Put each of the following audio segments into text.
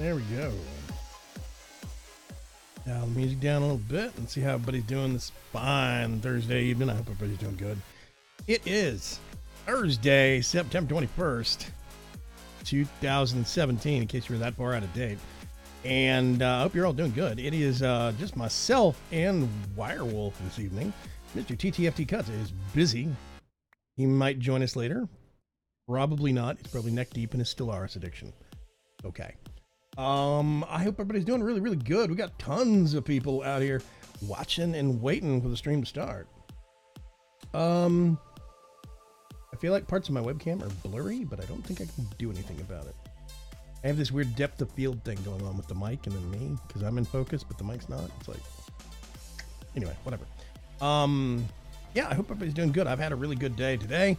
There we go. Now the music down a little bit and see how everybody's doing this fine Thursday evening. I hope everybody's doing good. It is Thursday, September 21st, 2017, in case you were that far out of date. And I hope you're all doing good. It is just myself and Wirewolf this evening. Mr. TTFT Cuts is busy. He might join us later. Probably not. He's probably neck deep in his Stellaris addiction. Okay. I hope everybody's doing really, really good. We got tons of people out here watching and waiting for the stream to start. I feel like parts of my webcam are blurry, but I don't think I can do anything about it. I have this weird depth of field thing going on with the mic and then me, because I'm in focus, but the mic's not. It's like, anyway, whatever. Yeah, I hope everybody's doing good. I've had a really good day today.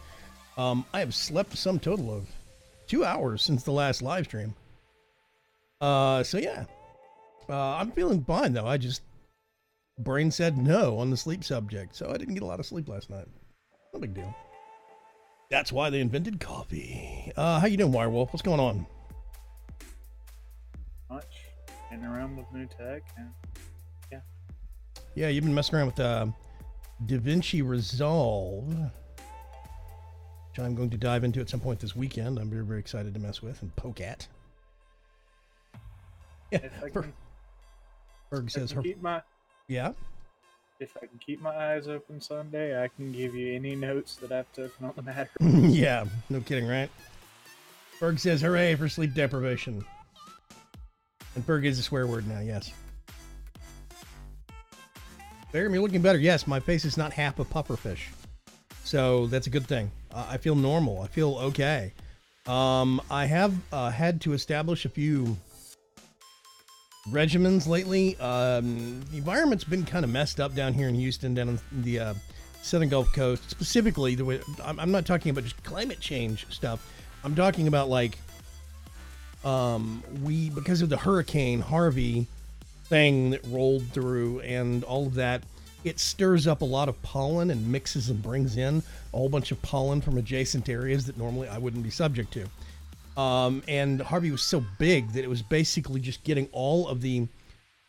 I have slept some total of 2 hours since the last live stream. So yeah, I'm feeling fine though. Brain said no on the sleep subject, so I didn't get a lot of sleep last night. No big deal. That's why they invented coffee. How you doing, Wirewolf? What's going on? Much. And around with new tech, and yeah. Yeah, you've been messing around with DaVinci Resolve, which I'm going to dive into at some point this weekend. I'm very, very excited to mess with and poke at. Yeah, Berg says her. Yeah. If I can keep my eyes open Sunday, I can give you any notes that I've taken on the matter. Yeah, no kidding, right? Berg says, hooray for sleep deprivation. And Berg is a swear word now, yes. Barry, you're looking better. Yes, my face is not half a pufferfish. So that's a good thing. I feel normal. I feel okay. I have had to establish a few regimens lately. The environment's been kind of messed up down here in Houston, down on the Southern Gulf Coast. Specifically, the way I'm not talking about just climate change stuff. I'm talking about like because of the Hurricane Harvey thing that rolled through and all of that, it stirs up a lot of pollen and mixes and brings in a whole bunch of pollen from adjacent areas that normally I wouldn't be subject to. And Harvey was so big that it was basically just getting all of the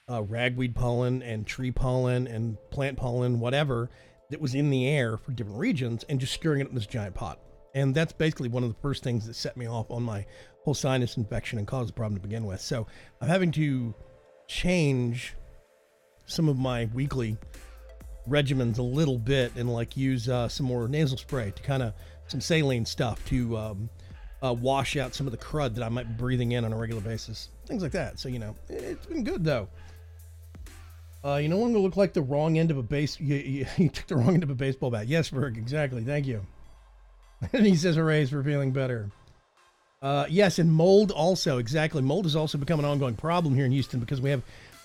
ragweed pollen and tree pollen and plant pollen, whatever, that was in the air for different regions and just stirring it in this giant pot. And that's basically one of the first things that set me off on my whole sinus infection and caused the problem to begin with. So I'm having to change some of my weekly regimens a little bit and like use some more nasal spray to kind of some saline stuff to wash out some of the crud that I might be breathing in on a regular basis, things like that. So, you know, it's been good though. You no longer look like the wrong end of a you took the wrong end of a baseball bat. Yes, Berg, exactly. Thank you. And he says hooray for feeling better. Yes, and mold also, exactly. Mold has also become an ongoing problem here in Houston because we have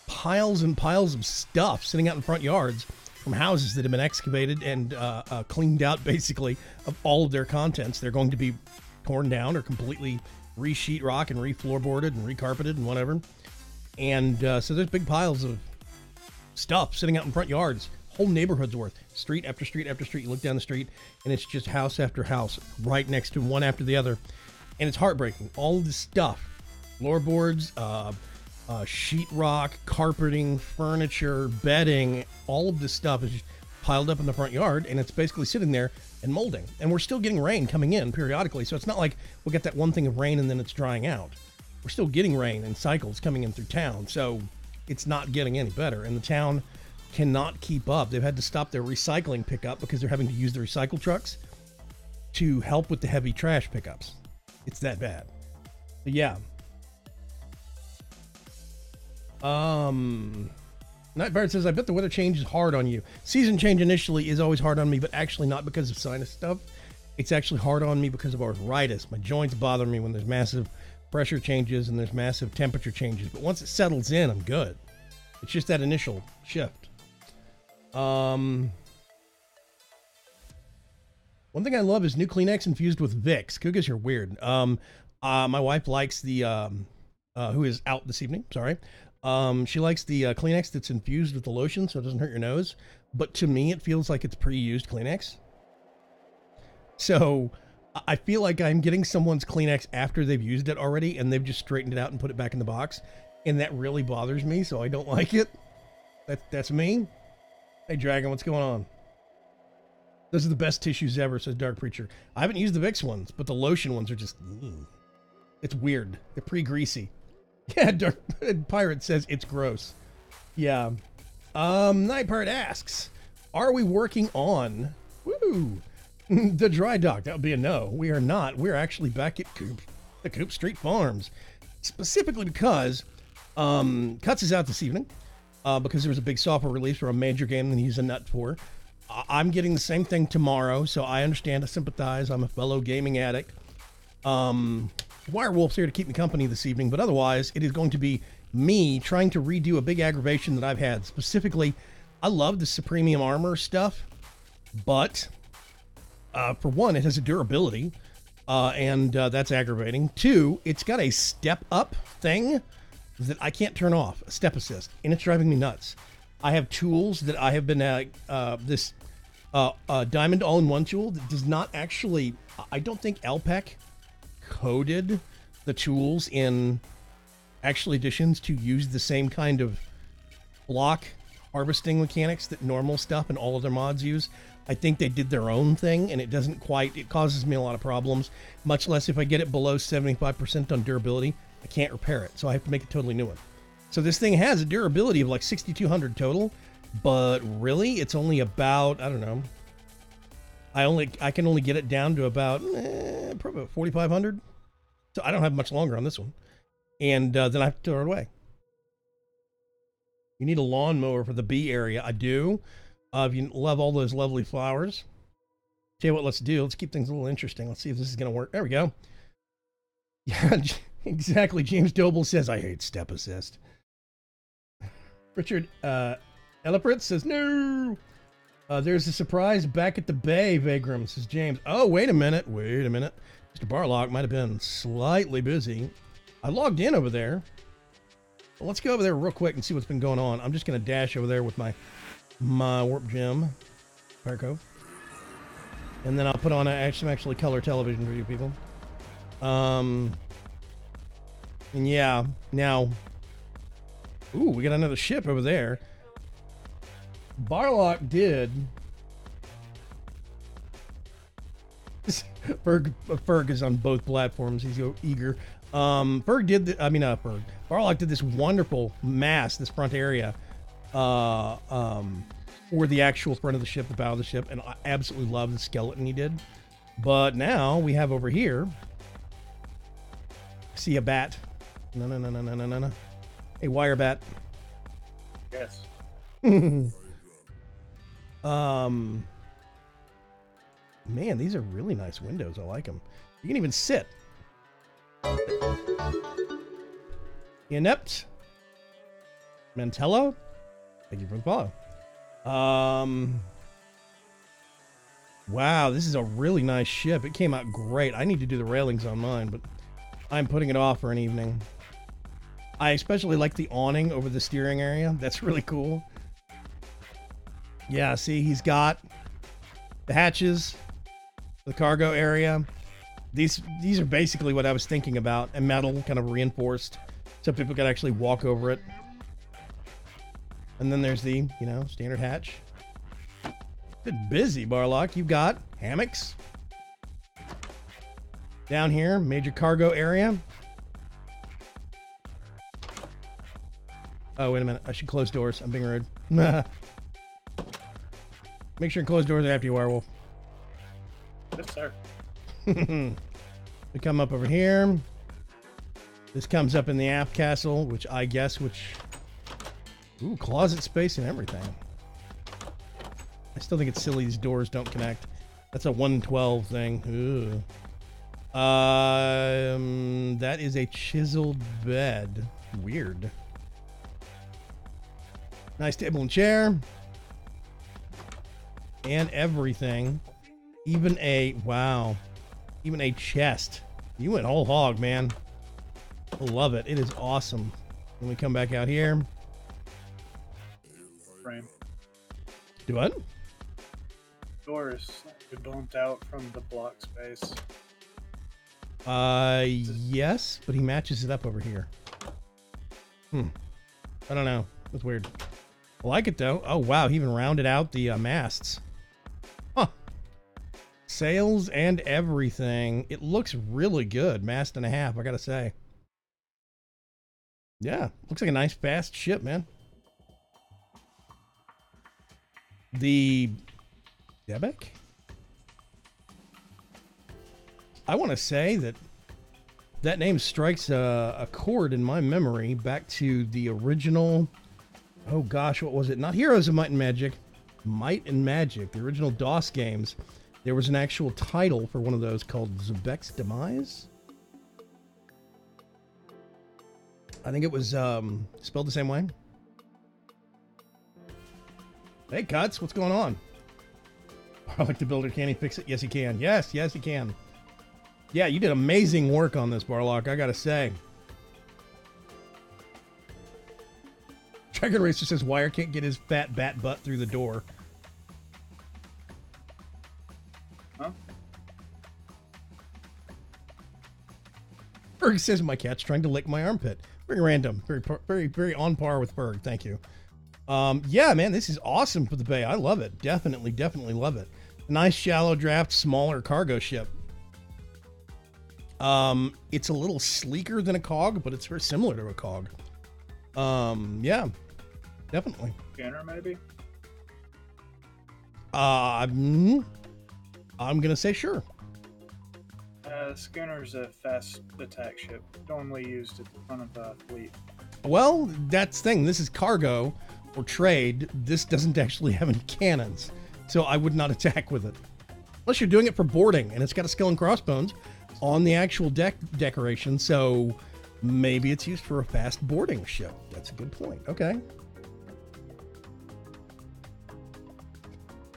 piles and piles of stuff sitting out in front yards from houses that have been excavated and cleaned out, basically, of all of their contents. They're going to be torn down or completely re-sheetrock and re-floorboarded and recarpeted and whatever. And so there's big piles of stuff sitting out in front yards. Whole neighborhood's worth. Street after street after street. You look down the street, and it's just house after house right next to one after the other. And it's heartbreaking. All of this stuff, floorboards, sheetrock, carpeting, furniture, bedding, all of this stuff is just piled up in the front yard, and it's basically sitting there and molding. And we're still getting rain coming in periodically, so it's not like we'll get that one thing of rain and then it's drying out. We're still getting rain and cycles coming in through town, so it's not getting any better. And the town cannot keep up. They've had to stop their recycling pickup because they're having to use the recycle trucks to help with the heavy trash pickups. It's that bad. But yeah. Nightbird says, I bet the weather change is hard on you. Season change initially is always hard on me, but actually not because of sinus stuff. It's actually hard on me because of arthritis. My joints bother me when there's massive pressure changes and there's massive temperature changes. But once it settles in, I'm good. It's just that initial shift. One thing I love is new Kleenex infused with Vicks. Cougas, you're weird. My wife likes the, who is out this evening, sorry. She likes the Kleenex that's infused with the lotion so it doesn't hurt your nose. But to me, it feels like it's pre-used Kleenex. So I feel like I'm getting someone's Kleenex after they've used it already, and they've just straightened it out and put it back in the box, and that really bothers me, so I don't like it. That's me. Hey, Dragon, what's going on? Those are the best tissues ever, says Dark Preacher. I haven't used the Vicks ones, but the lotion ones are just... It's weird. They're pretty greasy. Yeah, Dark Pirate says it's gross. Yeah. Night Pirate asks, are we working on... Woo! The dry dock? That would be a no. We are not. We're actually back at the Coop Street Farms. Specifically because Cuts is out this evening. Because there was a big software release for a major game that he's a nut for. I'm getting the same thing tomorrow, so I understand, I sympathize. I'm a fellow gaming addict. Wirewolf's here to keep me company this evening, but otherwise, it is going to be me trying to redo a big aggravation that I've had. Specifically, I love the Supremium armor stuff, but for one, it has a durability, and that's aggravating. Two, it's got a step-up thing that I can't turn off, a step assist, and it's driving me nuts. I have tools that I have been this Diamond All-in-One tool that does not actually, I don't think LPEC coded the tools in actual editions to use the same kind of block harvesting mechanics that normal stuff and all of their mods use. I think they did their own thing, and it doesn't quite, it causes me a lot of problems, much less if I get it below 75% on durability, I can't repair it, so I have to make a totally new one. So this thing has a durability of like 6,200 total, but really it's only about, I don't know, I can only get it down to about 4,500. So I don't have much longer on this one. And then I have to throw it away. You need a lawnmower for the bee area. I do. If you love all those lovely flowers. Tell you what, let's do. Let's keep things a little interesting. Let's see if this is going to work. There we go. Yeah, exactly. James Doble says, I hate step assist. Richard Elipritz says, no. There's a surprise back at the bay, Vagram, says James. Oh, wait a minute. Mr. Barlock might have been slightly busy. I logged in over there. Well, let's go over there real quick and see what's been going on. I'm just going to dash over there with my Warp Gem, Fire Cove. And then I'll put on some actually color television for you people. And yeah, now... Ooh, we got another ship over there. Barlock did... Ferg is on both platforms. He's eager. Barlock did this wonderful mass, this front area, for the actual front of the ship, the bow of the ship, and I absolutely love the skeleton he did. But now we have over here, see a bat. No. A wire bat. Yes. Man, these are really nice windows. I like them. You can even sit. Inept. Mantello. Thank you for the follow. Wow, this is a really nice ship. It came out great. I need to do the railings on mine, but I'm putting it off for an evening. I especially like the awning over the steering area. That's really cool. Yeah, see, he's got the hatches, the cargo area. These are basically what I was thinking about, and metal kind of reinforced so people could actually walk over it. And then there's the, standard hatch. Been busy, Barlock. You've got hammocks. Down here, major cargo area. Oh, wait a minute. I should close doors. I'm being rude. Make sure and close doors after you, Werewolf. Yes, sir. We come up over here. This comes up in the aft castle, ooh, closet space and everything. I still think it's silly these doors don't connect. That's a 112 thing. Ooh. That is a chiseled bed. Weird. Nice table and chair. And everything. Even a chest. You went whole hog, man. I love it. It is awesome. When we come back out here. Frame. Do what? Doors. We bumped out from the block space. Yes, but he matches it up over here. I don't know. That's weird. I like it though. Oh wow, he even rounded out the masts. Huh. Sails and everything. It looks really good. Mast and a half, I gotta say. Yeah, looks like a nice fast ship, man. The Debec? I want to say that name strikes a chord in my memory back to the original. Oh gosh, what was it? Not Heroes of Might and Magic. Might and Magic, the original DOS games. There was an actual title for one of those called Zebek's Demise. I think it was spelled the same way. Hey, Cuts, what's going on? I like the builder. Can he fix it? Yes, he can. Yes, he can. Yeah, you did amazing work on this, Barlock, I gotta say. Dragon Racer says Wire can't get his fat bat butt through the door. Huh? Berg says my cat's trying to lick my armpit. Very random. Very on par with Berg. Thank you. Yeah, man, this is awesome for the bay. I love it. Definitely love it. Nice shallow draft, smaller cargo ship. It's a little sleeker than a cog, but it's very similar to a cog. Yeah, definitely. Scanner, maybe? I'm gonna say sure. Schooner's a fast attack ship, normally used at the front of the fleet. Well, that's the thing. This is cargo or trade. This doesn't actually have any cannons, so I would not attack with it. Unless you're doing it for boarding, and it's got a skull and crossbones on the actual deck decoration, so maybe it's used for a fast boarding ship. That's a good point. Okay.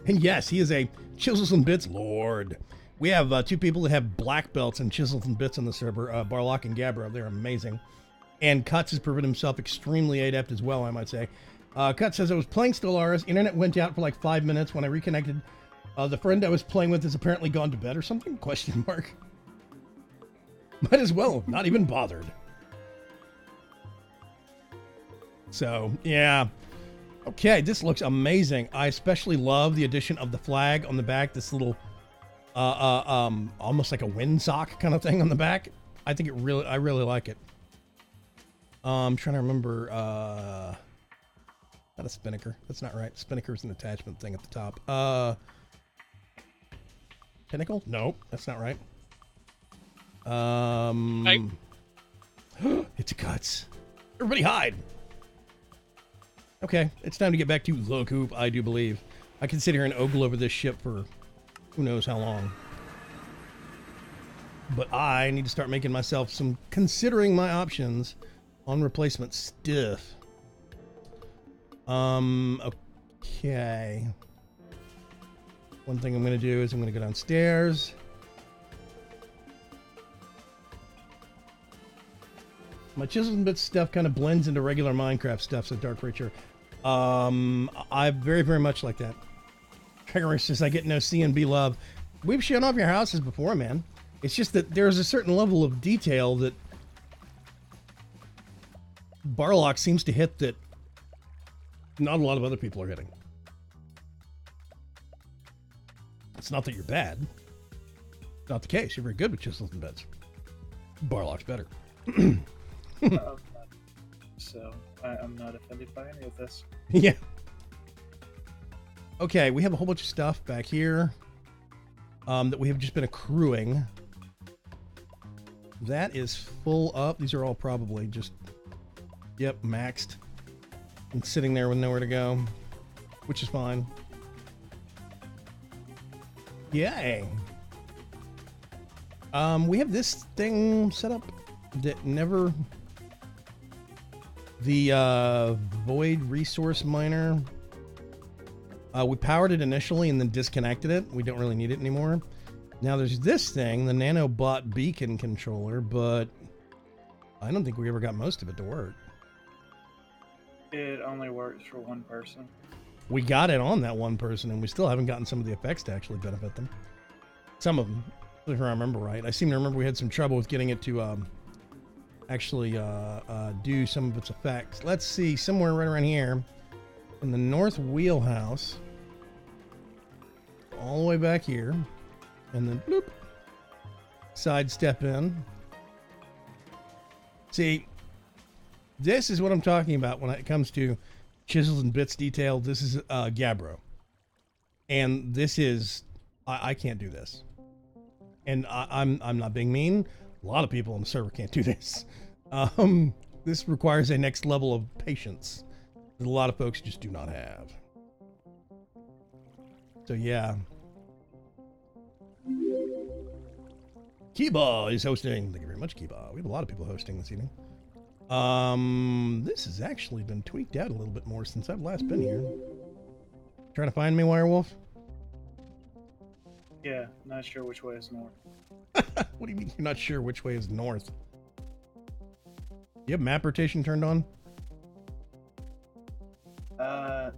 And yes, he is a Chisels and Bits Lord. We have two people that have black belts and Chisels and Bits on the server, Barlock and Gabra. They're amazing. And Cuts has proven himself extremely adept as well, I might say. Cuts says, I was playing Stellaris. Internet went out for like 5 minutes. When I reconnected, the friend I was playing with has apparently gone to bed or something? Question mark. Might as well have not even bothered. So, yeah. Okay, this looks amazing. I especially love the addition of the flag on the back. This little, almost like a windsock kind of thing on the back. I really like it. I'm trying to remember, not a spinnaker. That's not right. Spinnaker's an attachment thing at the top. Pinnacle? Nope, that's not right. It's a Cuts. Everybody hide. Okay, it's time to get back to the Coop, I do believe. I can sit here and ogle over this ship for who knows how long. But I need to start making myself considering my options on replacement stuff. Okay. One thing I'm going to do is I'm going to go downstairs. My Chisels and Bits stuff kind of blends into regular Minecraft stuff, so Dark Preacher. I very, very much like that. Dragon says, I get no C and B love. We've shown off your houses before, man. It's just that there's a certain level of detail that Barlock seems to hit that not a lot of other people are hitting. It's not that you're bad. Not the case. You're very good with Chisels and Bits. Barlock's better. So I'm not offended by any of this. Yeah. Okay, we have a whole bunch of stuff back here that we have just been accruing. That is full up. These are all probably just, yep, maxed. And sitting there with nowhere to go, which is fine. Yay. We have this thing set up that never... The Void Resource Miner. We powered it initially and then disconnected it. We don't really need it anymore. Now there's this thing, the Nanobot Beacon Controller, but I don't think we ever got most of it to work. It only works for one person. We got it on that one person, and we still haven't gotten some of the effects to actually benefit them. Some of them. If I remember right. I seem to remember we had some trouble with getting it to actually do some of its effects. Let's see, somewhere right around here in the north wheelhouse, all the way back here, and then bloop, sidestep in. See, this is what I'm talking about when it comes to chisels and bits detail. This is Gabbro, and this is I can't do this, and I'm not being mean. A lot of people on the server can't do this. This requires a next level of patience that a lot of folks just do not have. So yeah. Kiba is hosting. Thank you very much, Kiba. We have a lot of people hosting this evening. This has actually been tweaked out a little bit more since I've last been here. Trying to find me, Wirewolf? Yeah, not sure which way is north. What do you mean you're not sure which way is north? Do you have map rotation turned on? No.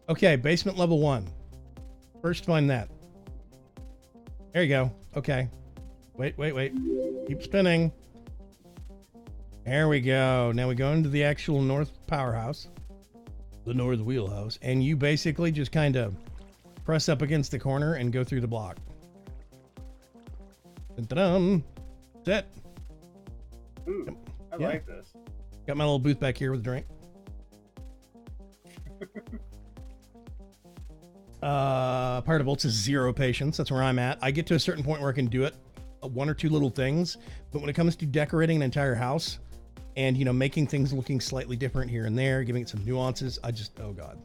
Okay, basement level 1. First find that. There you go. Okay. Wait. Keep spinning. There we go. Now we go into the actual north powerhouse. The north wheelhouse. And you basically just kind of press up against the corner and go through the block. Dun-dun-dun. Set. Ooh, I like this. Got my little booth back here with a drink. Part of Bolts is 0 patience. That's where I'm at. I get to a certain point where I can do it, 1 or 2 little things. But when it comes to decorating an entire house and, you know, making things looking slightly different here and there, giving it some nuances, I just, oh God.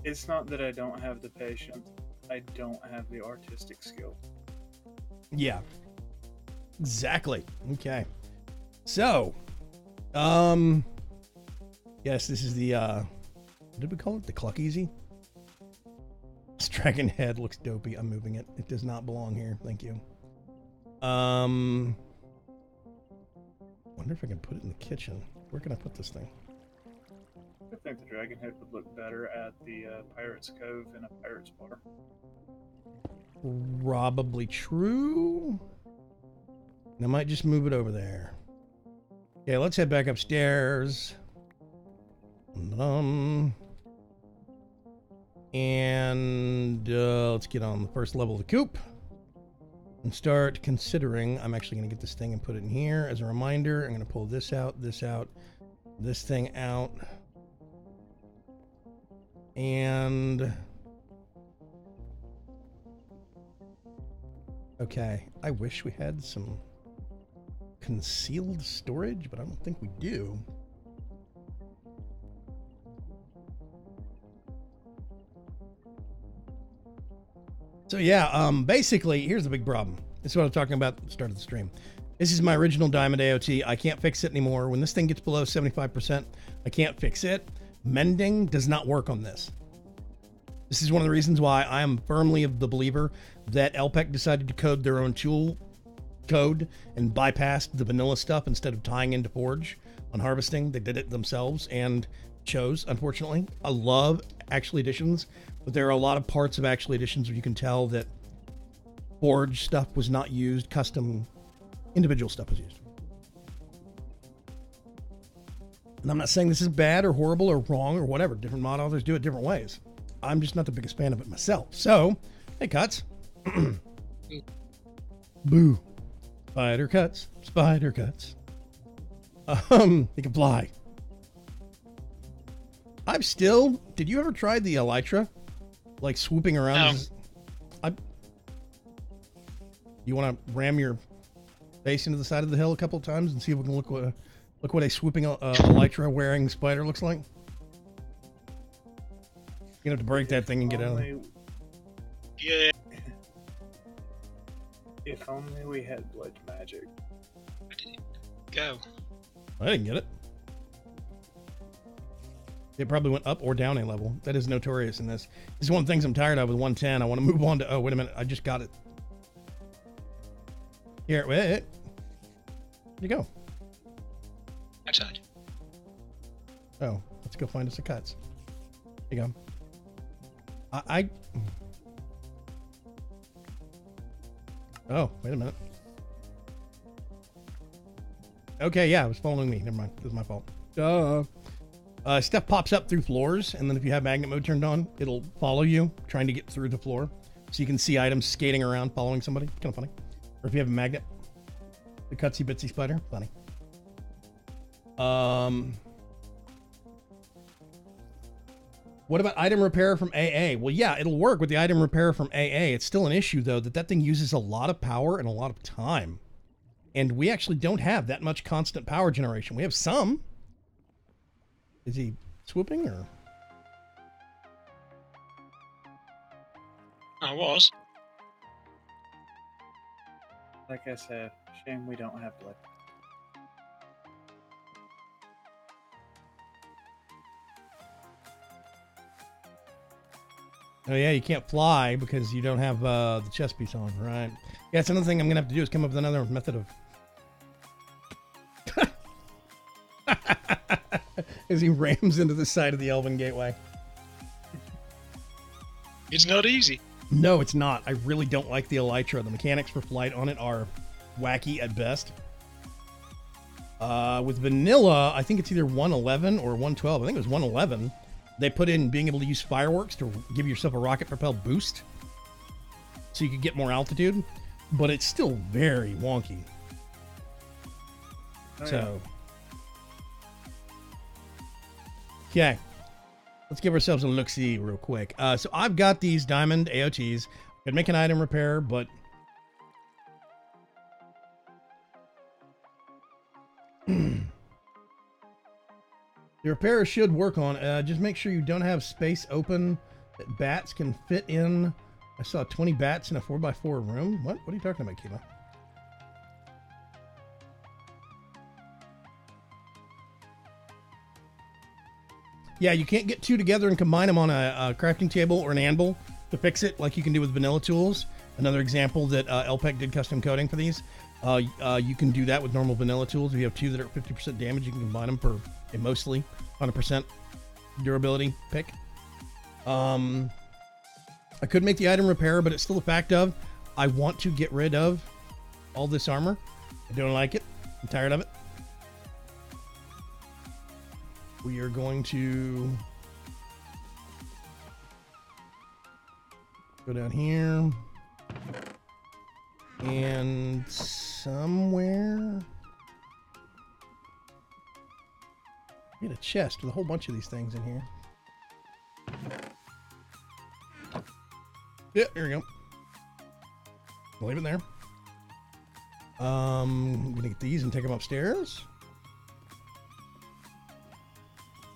It's not that I don't have the patience. I don't have the artistic skill. Yeah. Exactly. Okay. So, yes, this is the, what did we call it? The Cluck Easy? This dragon head looks dopey. I'm moving it. It does not belong here. Thank you. Wonder if I can put it in the kitchen. Where can I put this thing? I think the dragon head would look better at the Pirate's Cove in a Pirate's Bar. Probably true. I might just move it over there. Okay, let's head back upstairs. And let's get on the first level of the coop and start considering. I'm actually going to get this thing and put it in here as a reminder. I'm going to pull this out, this thing out. And okay, I wish we had some concealed storage, but I don't think we do. So yeah, basically, here's the big problem. This is what I'm talking about at the start of the stream. This is my original Diamond AOT. I can't fix it anymore. When this thing gets below 75%, I can't fix it. Mending does not work on this. This is one of the reasons why I am firmly of the believer that LPEC decided to code their own tool code and bypassed the vanilla stuff instead of tying into Forge on harvesting. They did it themselves and chose, unfortunately. I love Actual Editions, but there are a lot of parts of Actual Editions where you can tell that Forge stuff was not used, custom individual stuff was used. And I'm not saying this is bad or horrible or wrong or whatever. Different mod authors do it different ways. I'm just not the biggest fan of it myself. So, hey, Cuts. Boo. Spider Cuts. Spider Cuts. He can fly. I'm still... Did you ever try the Elytra? Like swooping around? No. You want to ram your face into the side of the hill a couple of times and see if we can look what a swooping Elytra wearing spider looks like? You have to break that thing and get out of there. Yeah. If only we had blood magic. Where did it go? I didn't get it. It probably went up or down a level. That is notorious in this. This is one of the things I'm tired of with 110. I want to move on to... Oh, wait a minute. I just got it. Here, wait. There you go. Outside. Oh, let's go find us a cuts. There you go. Oh, wait a minute. Okay, yeah, it was following me. Never mind. This is my fault. Duh. Stuff pops up through floors, and then if you have magnet mode turned on, it'll follow you, trying to get through the floor. So you can see items skating around, following somebody. Kind of funny. Or if you have a magnet. The cutsy bitsy spider. Funny. What about item repair from AA? Well, yeah, it'll work with the item repair from AA. It's still an issue, though, that thing uses a lot of power and a lot of time. And we actually don't have that much constant power generation. We have some. Is he swooping or? I was. Like I said, shame we don't have blood. Oh yeah, you can't fly because you don't have the chest piece on, right? Yeah, it's another thing I'm gonna have to do is come up with another method of. As he rams into the side of the Elven Gateway. It's not easy. No, it's not. I really don't like the Elytra. The mechanics for flight on it are wacky at best. With vanilla, I think it's either 111 or 112. I think it was 111. They put in being able to use fireworks to give yourself a rocket-propelled boost. So you could get more altitude. But it's still very wonky. Oh, So... Okay, let's give ourselves a look-see real quick. So I've got these diamond AOTs. Could make an item repair, but the repair should work on. Just make sure you don't have space open that bats can fit in. I saw 20 bats in a 4x4 room. What are you talking about, Keela? Yeah, you can't get two together and combine them on a crafting table or an anvil to fix it like you can do with vanilla tools. Another example that LPEC did custom coding for these. You can do that with normal vanilla tools. If you have two that are 50% damage, you can combine them for a mostly 100% durability pick. I could make the item repair, but it's still the fact of I want to get rid of all this armor. I don't like it. I'm tired of it. We are going to go down here and somewhere get a chest with a whole bunch of these things in here. Yeah, here we go. Leave it there. I'm gonna get these and take them upstairs.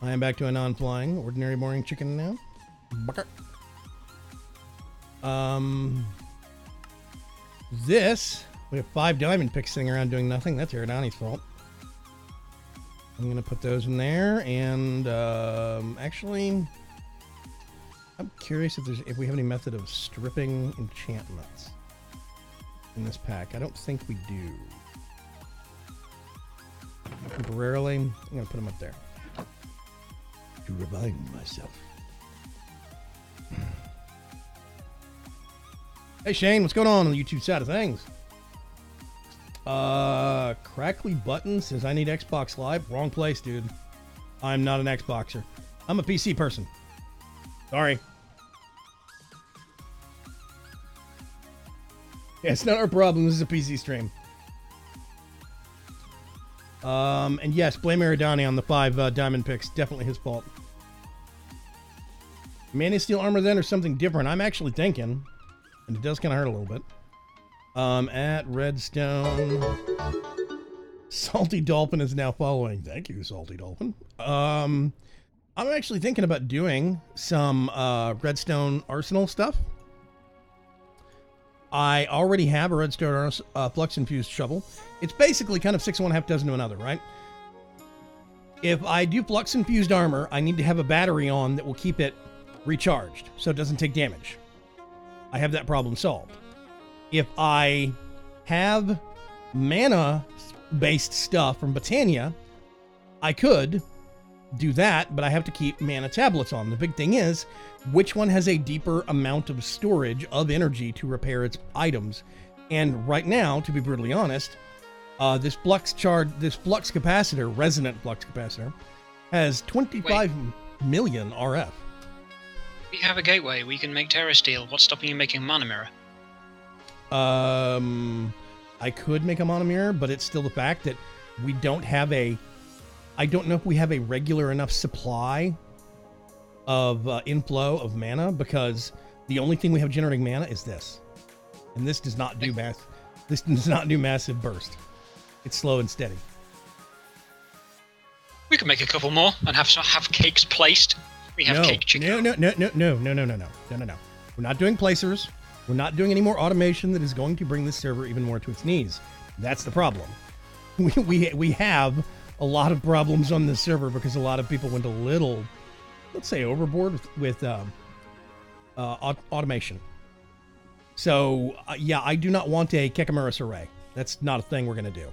I am back to a non-flying, ordinary boring chicken now. Bucker. This, we have 5 diamond picks sitting around doing nothing. That's Aerodani's fault. I'm going to put those in there, and actually, I'm curious if we have any method of stripping enchantments in this pack. I don't think we do. Temporarily, I'm going to put them up there to remind myself. Hey Shane, what's going on the YouTube side of things? Crackly Button says I need Xbox Live. Wrong place, dude. I'm not an Xboxer. I'm a PC person. Sorry. Yeah, it's not our problem. This is a PC stream. And yes, blame Aerodani on the 5 diamond picks. Definitely his fault. Man of Steel armor then or something different? I'm actually thinking, and it does kind of hurt a little bit. At Redstone. Salty Dolphin is now following. Thank you, Salty Dolphin. I'm actually thinking about doing some Redstone Arsenal stuff. I already have a Redstone Flux Infused shovel. It's basically kind of 6 of one, half dozen to another, right? If I do Flux Infused armor, I need to have a battery on that will keep it recharged so it doesn't take damage. I have that problem solved. If I have mana-based stuff from Botania, I could do that, but I have to keep mana tablets on. The big thing is, which one has a deeper amount of storage of energy to repair its items? And right now, to be brutally honest, this flux capacitor, resonant flux capacitor, has 25 million RF. We have a gateway. We can make Terra Steel. What's stopping you making a mana mirror? I could make a mana mirror, but it's still the fact that we don't have a... I don't know if we have a regular enough supply of inflow of mana, because the only thing we have generating mana is this. And this does not do massive burst. It's slow and steady. We can make a couple more and have cakes placed. We have cake chicken. No. We're not doing placers. We're not doing any more automation that is going to bring this server even more to its knees. That's the problem. We have a lot of problems on this server because a lot of people went a little, let's say, overboard with automation. So, yeah, I do not want a Kekamuras array. That's not a thing we're going to do.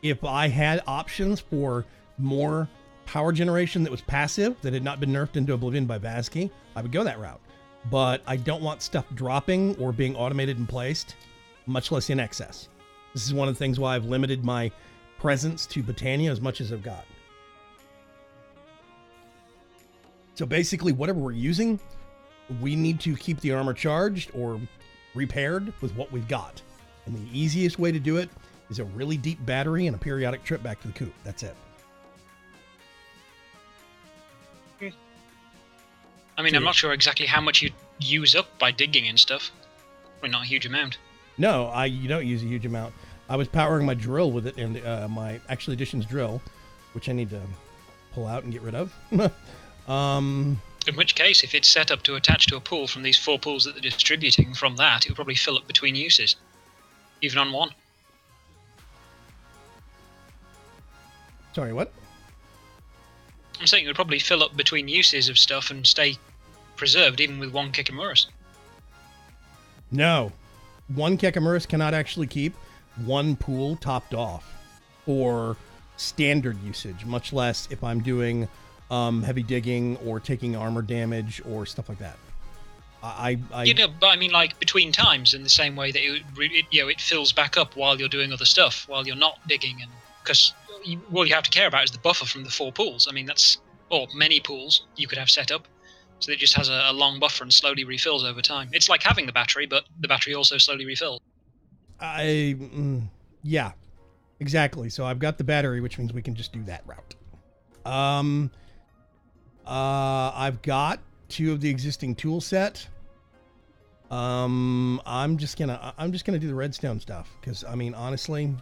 If I had options for more power generation that was passive, that had not been nerfed into oblivion by Vazki, I would go that route. But I don't want stuff dropping or being automated and placed, much less in excess. This is one of the things why I've limited my presence to Botania as much as I've got. So basically, whatever we're using, we need to keep the armor charged or repaired with what we've got. And the easiest way to do it is a really deep battery and a periodic trip back to the coop. That's it. I mean, I'm not sure exactly how much you use up by digging and stuff. Probably not a huge amount. No, you don't use a huge amount. I was powering my drill with it, and my Actual Editions drill, which I need to pull out and get rid of. In which case, if it's set up to attach to a pool from these 4 pools that they're distributing from that, it will probably fill up between uses, even on one. Sorry, what? I'm saying it would probably fill up between uses of stuff and stay preserved even with one Kekamuras. No. One Kekamuras cannot actually keep one pool topped off for standard usage, much less if I'm doing heavy digging or taking armor damage or stuff like that. But I mean, like, between times, in the same way that it fills back up while you're doing other stuff, while you're not digging, and because all you have to care about is the buffer from the 4 pools. I mean, or many pools you could have set up, so it just has a long buffer and slowly refills over time. It's like having the battery, but the battery also slowly refills. Yeah, exactly. So I've got the battery, which means we can just do that route. I've got 2 of the existing tool set. I'm just gonna do the redstone stuff, because I mean, honestly,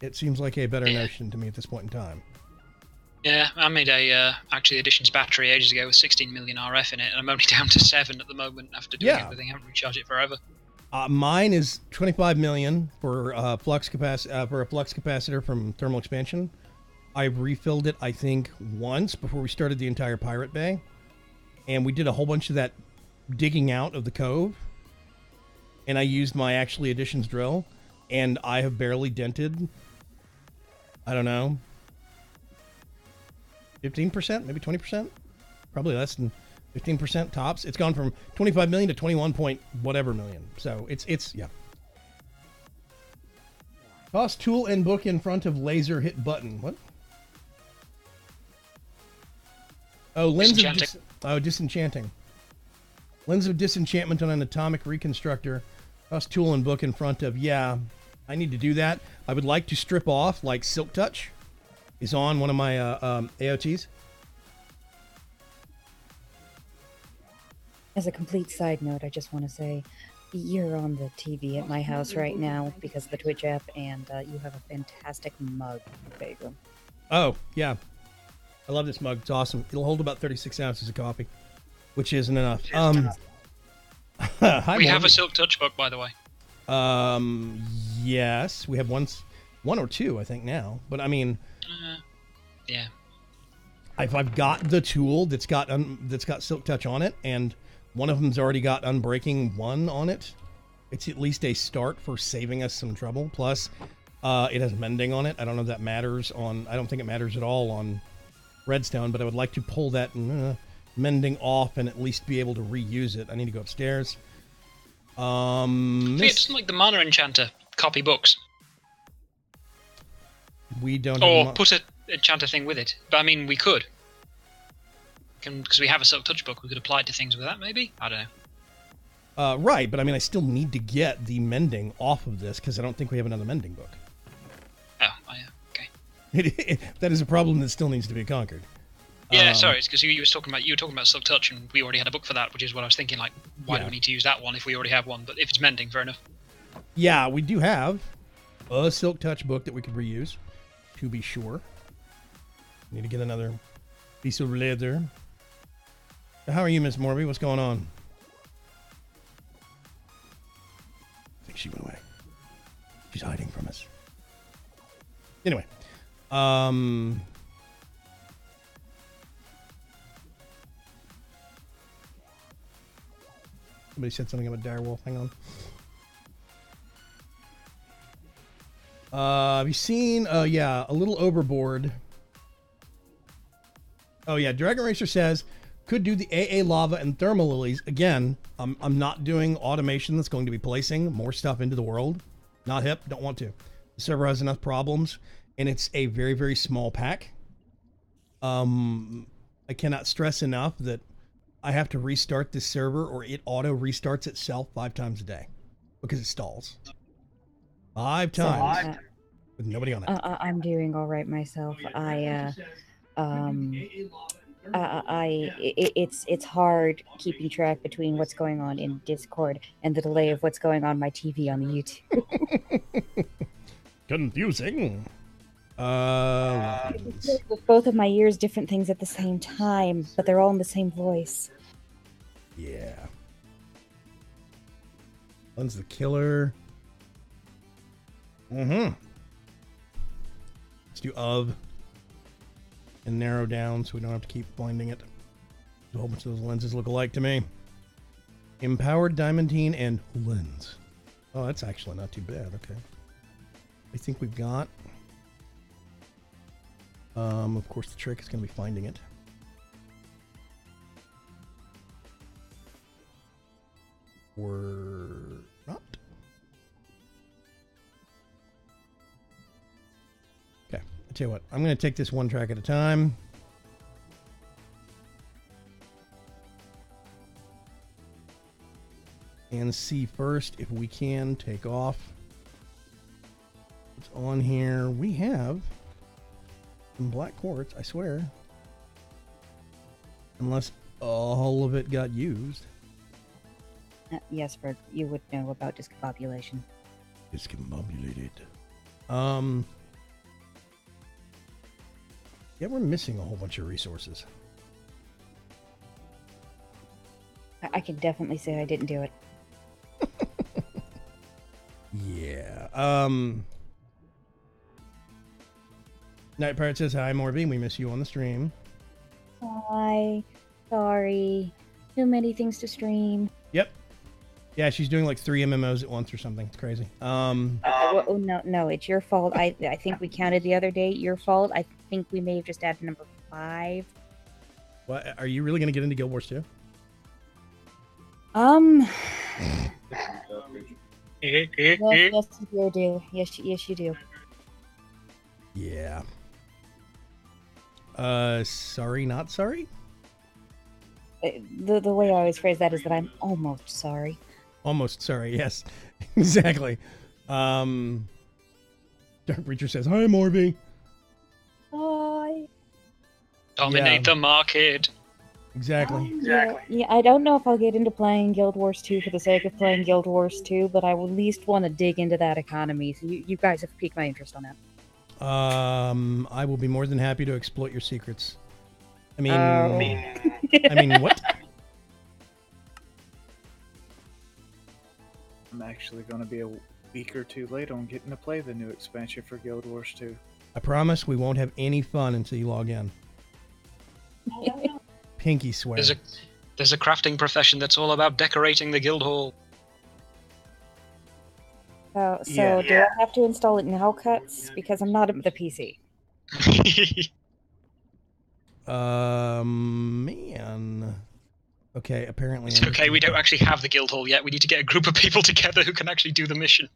it seems like a better notion to me at this point in time. Yeah, I made a Actual Editions battery ages ago with 16 million RF in it, and I'm only down to 7 at the moment after doing everything. I haven't recharged it forever. Mine is 25 million for a flux capacitor from thermal expansion. I've refilled it, I think, once before we started the entire Pirate Bay, and we did a whole bunch of that digging out of the cove, and I used my Actual Editions drill, and I have barely dented, I don't know, 15%, maybe 20%, probably less than 15% tops. It's gone from 25 million to 21 point whatever million. So it's yeah. Toss tool and book in front of laser hit button. What? Oh, disenchanting. Lens of disenchantment on an atomic reconstructor. Toss tool and book in front of, yeah, I need to do that. I would like to strip off, like Silk Touch is on one of my AOTs. As a complete side note, I just want to say you're on the TV at my house right now because of the Twitch app, and you have a fantastic mug, Pedro. Oh, yeah. I love this mug. It's awesome. It'll hold about 36 ounces of coffee, which isn't enough. We have a Silk Touch book, by the way. Yes, we have one or two, I think, now. But I mean, yeah. If I've got the tool that's got Silk Touch on it, and one of them's already got Unbreaking 1 on it, it's at least a start for saving us some trouble. Plus, It has mending on it. I don't know if that matters on... I don't think it matters at all on Redstone, but I would like to pull that mending off and at least be able to reuse it. I need to go upstairs. It's like the Mana Enchanter. Copy books. We don't Or have... put a enchanter thing with it. But I mean, we could. Because we have a Silk Touch book, we could apply it to things with that, maybe? I don't know. Right, but I mean, I still need to get the mending off of this because I don't think we have another mending book. Oh, okay. That is a problem that still needs to be conquered. Yeah, sorry, it's because you were talking about Silk Touch, and we already had a book for that, which is what I was thinking. Like, why do we need to use that one if we already have one? But if it's mending, fair enough. Yeah, we do have a Silk Touch book that we could reuse, to be sure. Need to get another piece of leather. How are you, Miss Morby? What's going on? I think she went away. She's hiding from us. Anyway, somebody said something about direwolf. Hang on. Have you seen? Yeah, a little overboard. Oh yeah, Dragon Racer says could do the AA lava and thermal lilies again. I'm not doing automation that's going to be placing more stuff into the world. Not hip. Don't want to. The server has enough problems, and it's a very, very small pack. I cannot stress enough that I have to restart this server, or it auto restarts itself 5 times a day because it stalls. 5 times with nobody on it. I'm doing all right myself. It's hard keeping track between what's going on in Discord and the delay of what's going on my TV on the YouTube. Confusing. With both of my ears, different things at the same time, but they're all in the same voice. Yeah. One's the killer. Let's do of and narrow down so we don't have to keep blinding it. A whole bunch of those lenses look alike to me. Empowered diamantine and lens. Oh, that's actually not too bad. Okay. I think we've got. Of course, the trick is going to be finding it. Or not. Okay, I'll tell you what. I'm going to take this one track at a time. And see first if we can take off what's on here. We have some black quartz, I swear. Unless all of it got used. Yes, Fred, you would know about discombobulation. Discombobulated. Yeah, we're missing a whole bunch of resources. I can definitely say I didn't do it. Yeah. Night Pirate says, hi, Morby. We miss you on the stream. Hi. Sorry. Too many things to stream. Yep. Yeah, she's doing like 3 MMOs at once or something. It's crazy. Oh, no, it's your fault. I think we counted the other day. Your fault. I think we may have just added number 5. What? Are you really going to get into Guild Wars 2? Yes, you do. Yes, you do. Yeah. Sorry, not sorry? The way I always phrase that is that I'm almost sorry. Almost sorry, yes. Exactly. Dark Breacher says, hi, Morby. Hi. Dominate the market. Exactly. Yeah, I don't know if I'll get into playing Guild Wars 2 for the sake of playing Guild Wars 2, but I will at least want to dig into that economy. So you guys have piqued my interest on that. I will be more than happy to exploit your secrets. I mean, what? I'm actually going to be a week or 2 late on getting to play the new expansion for Guild Wars 2. I promise we won't have any fun until you log in. Pinky swear. There's a crafting profession that's all about decorating the guild hall. So do I have to install it now, Cuts? Because I'm not at the PC. Man. Okay, apparently... It's okay, we don't actually have the guild hall yet. We need to get a group of people together who can actually do the mission.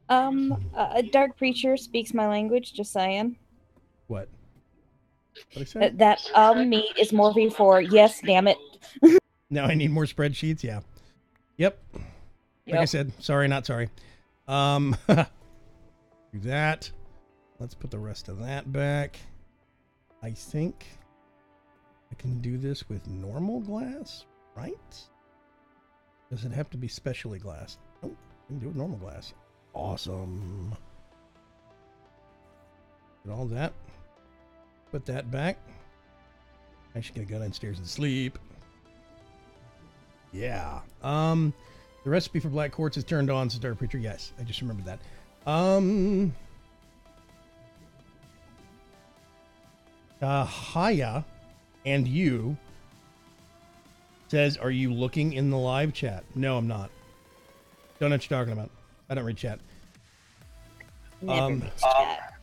A dark preacher speaks my language, just saying. What? What I said? That me is Morphe for yes, damn it. Now I need more spreadsheets? Yeah. Yep. Like I said, sorry, not sorry. Do that. Let's put the rest of that back. I think I can do this with normal glass, right? Does it have to be specially glassed? Oh, I can do it with normal glass. Awesome. Get all that. Put that back. I'm actually gonna go downstairs and sleep. Yeah. The recipe for black quartz is turned on, says Dark Preacher. Yes, I just remembered that. Haya and you says, are you looking in the live chat? No, I'm not. Don't know what you're talking about. I don't read chat. Never read chat.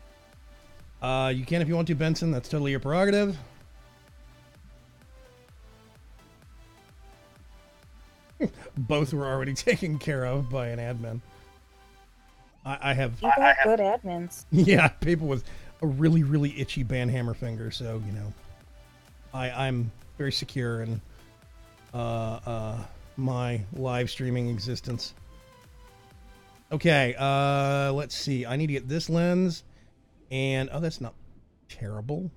You can if you want to, Benson. That's totally your prerogative. Both were already taken care of by an admin. I have... You got good admins. Yeah, people with a really, really itchy banhammer finger, so, you know. I'm very secure in my live streaming existence. Okay, let's see. I need to get this lens, and... Oh, that's not terrible.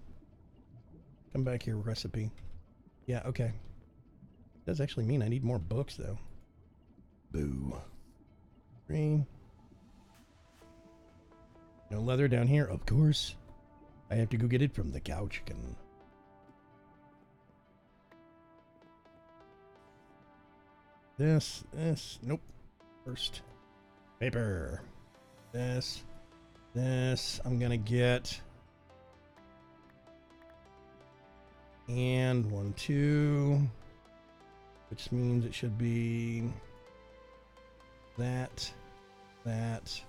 Come back here, recipe. Yeah, okay. Does actually mean I need more books, though. Boo. Green. No leather down here, of course. I have to go get it from the cow chicken. This, nope. First. Paper. This. I'm gonna get. And 1, 2. Which means it should be that, those,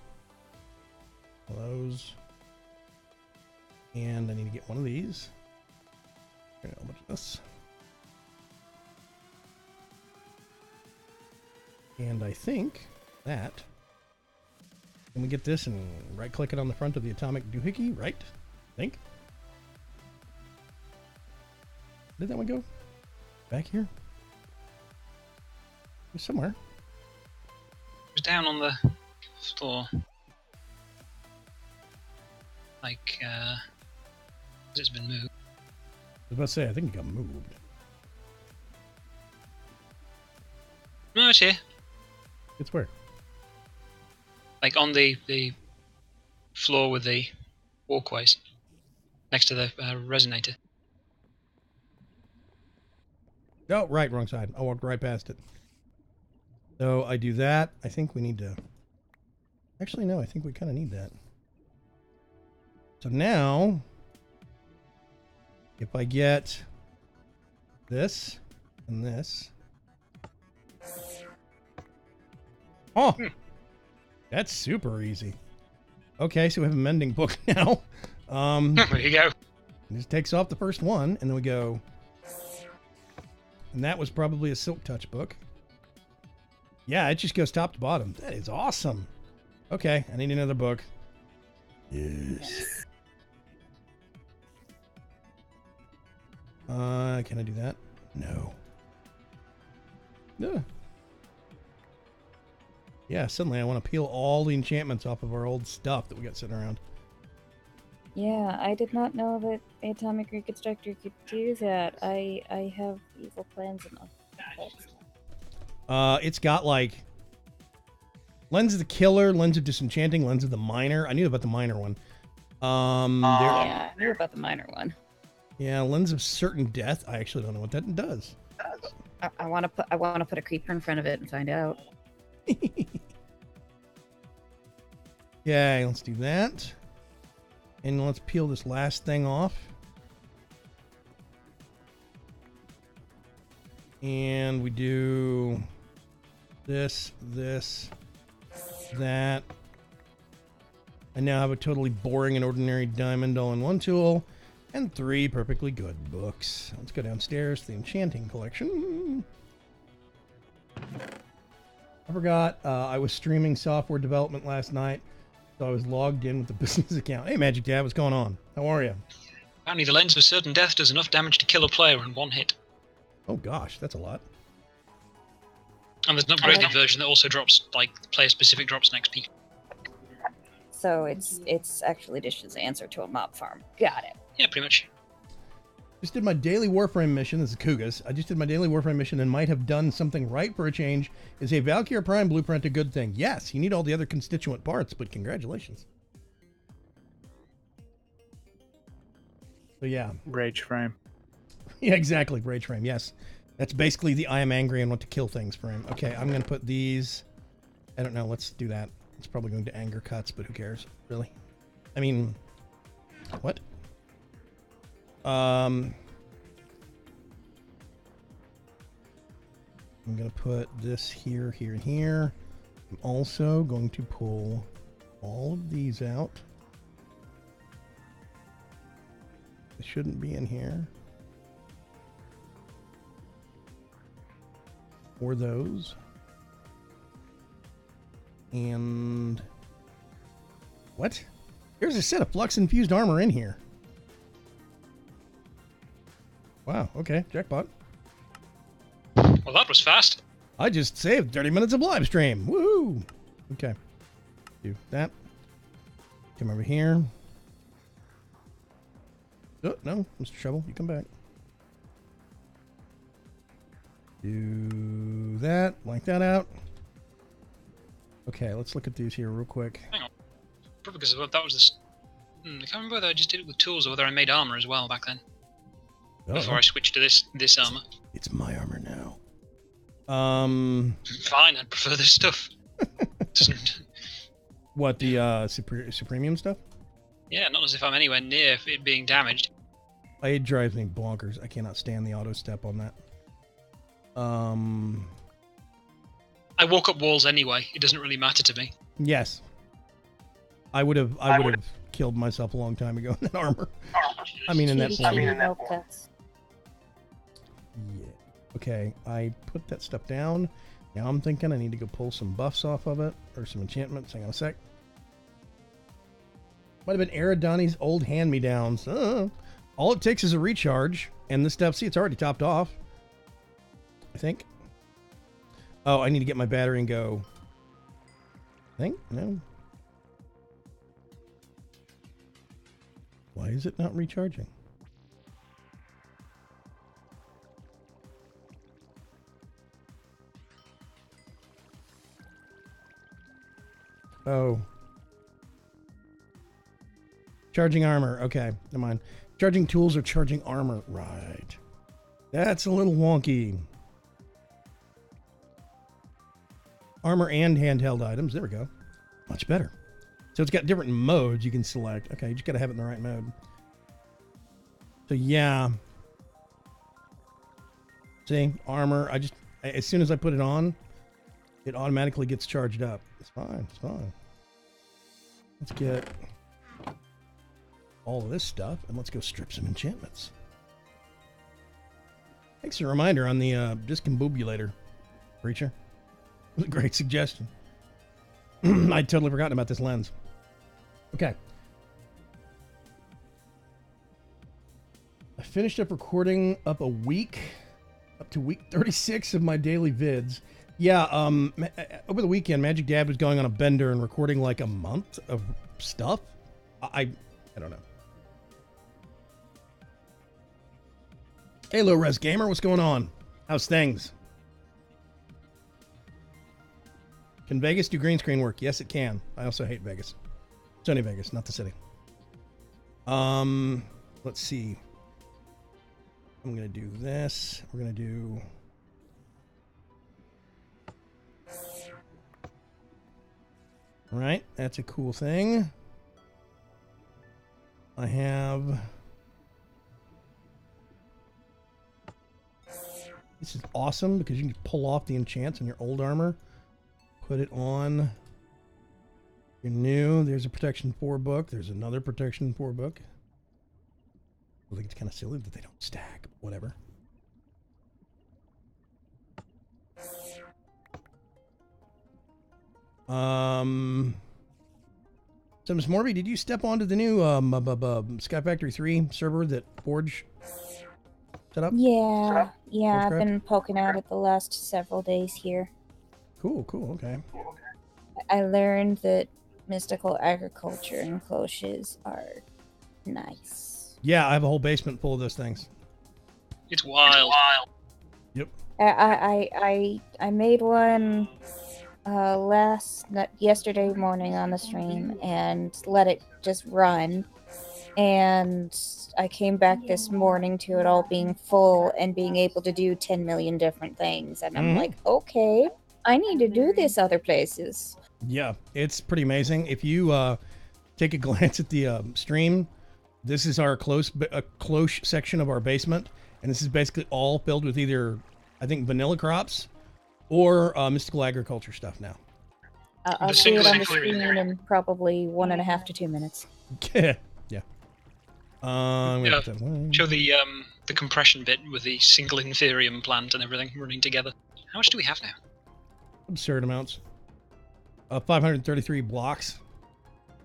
and I need to get one of these. Okay, how much of this? And I think that, can we get this and right click it on the front of the atomic doohickey, right? I think. Where did that one go? Back here? Somewhere. It was down on the floor. Like, it's been moved. I was about to say, I think it got moved. No, it's here. It's where? Like on the floor with the walkways. Next to the resonator. Oh, right, wrong side. I walked right past it. So I do that. I think we need to... Actually, no, I think we kind of need that. So now, if I get this and this... Oh! That's super easy. Okay, so we have a mending book now. There you go. This takes off the first one, and then we go... And that was probably a Silk Touch book. Yeah, it just goes top to bottom. That is awesome. Okay, I need another book. Yes. Can I do that? No. Ugh. Yeah, suddenly I want to peel all the enchantments off of our old stuff that we got sitting around. Yeah, I did not know that Atomic Reconstructor could do that. I have evil plans enough. It's got like Lens of the Killer, Lens of Disenchanting, Lens of the Miner. I knew about the Miner one. Yeah, I knew about the Miner one. Yeah, Lens of Certain Death. I actually don't know what that does. I want to put a creeper in front of it and find out. Okay, let's do that. And let's peel this last thing off. And we do this, that. I now have a totally boring and ordinary diamond all-in-one tool and 3 perfectly good books. Let's go downstairs to the enchanting collection. I forgot I was streaming software development last night, so I was logged in with the business account. Hey, Magic Dad, what's going on? How are you? Apparently the lens of certain death does enough damage to kill a player in 1 hit. Oh gosh, that's a lot. And there's an upgraded version that also drops, like, player-specific drops and XP. So it's actually Dish's answer to a mob farm. Got it. Yeah, pretty much. Just did my daily Warframe mission. This is Kugas. I just did my daily Warframe mission and might have done something right for a change. Is a Valkyr Prime blueprint a good thing? Yes, you need all the other constituent parts, but congratulations. So yeah. Rage frame. Yeah, exactly. Rage frame, yes. That's basically the I am angry and want to kill things frame. Okay, I'm going to put these... I don't know, let's do that. It's probably going to anger cuts, but who cares, really? I mean... What? I'm going to put this here, here, and here. I'm also going to pull all of these out. They shouldn't be in here. Or those. And... What? There's a set of flux-infused armor in here. Wow, okay, jackpot. Well, that was fast. I just saved 30 minutes of live stream. Woohoo! Okay. Do that. Come over here. Oh, no, Mr. Shovel, you come back. Do that. Blank that out. Okay, let's look at these here real quick. Hang on. Probably because that was this... I can't remember whether I just did it with tools or whether I made armor as well back then. Before I switched to this armor. It's my armor now. Fine, I'd prefer this stuff. Doesn't... What, the Supremium stuff? Yeah, not as if I'm anywhere near it being damaged. It drives me bonkers. I cannot stand the auto step on that. I walk up walls anyway. It doesn't really matter to me. Yes. I would have killed myself a long time ago in that armor. I mean, in that form. Yeah. Okay, I put that stuff down. Now I'm thinking I need to go pull some buffs off of it, or some enchantments. Hang on a sec. Might have been Eridani's old hand-me-downs. All it takes is a recharge, and this stuff, see, it's already topped off. I think. Oh, I need to get my battery and go. I think? No. Why is it not recharging? Oh. Charging armor. Okay, never mind. Charging tools or charging armor. Right. That's a little wonky. Armor and handheld items. There we go. Much better. So it's got different modes you can select. Okay, you just got to have it in the right mode. So yeah. See, armor. As soon as I put it on, it automatically gets charged up. It's fine. It's fine. Let's get all of this stuff and let's go strip some enchantments. Thanks for a reminder on the discombobulator, Preacher. It was a great suggestion. I'd totally forgotten about this lens. Okay. I finished up recording up to week 36 of my daily vids. Yeah, over the weekend, Magic Dad was going on a bender and recording like a month of stuff. I don't know. Hey, Low Res Gamer, what's going on? How's things? Can Vegas do green screen work? Yes, it can. I also hate Vegas. Sony Vegas, not the city. Let's see. I'm going to do this. We're going to do... All right, that's a cool thing. I have... This is awesome because you can pull off the enchants on your old armor, put it on You're new. There's a Protection 4 book. There's another Protection 4 book. I think it's kind of silly that they don't stack. Whatever. So, Miss Morby, did you step onto the new Sky Factory 3 server that Forge set up? Yeah, Forge I've Craft? been poking at it the last several days here. Cool, okay. I learned that mystical agriculture and cloches are nice. Yeah, I have a whole basement full of those things. It's wild. Yep. I made one yesterday morning on the stream and let it just run, and I came back this morning to it all being full and being able to do 10 million different things, and I'm like, okay, I need to do this other places. Yeah, it's pretty amazing. If you take a glance at the stream, this is our close section of our basement, and this is basically all filled with either, I think, vanilla crops or mystical agriculture stuff now. I'll see it on the screen in probably 1.5 to 2 minutes. Yeah. Show the compression bit with the single inferium plant and everything running together. How much do we have now? Absurd amounts. 533 blocks.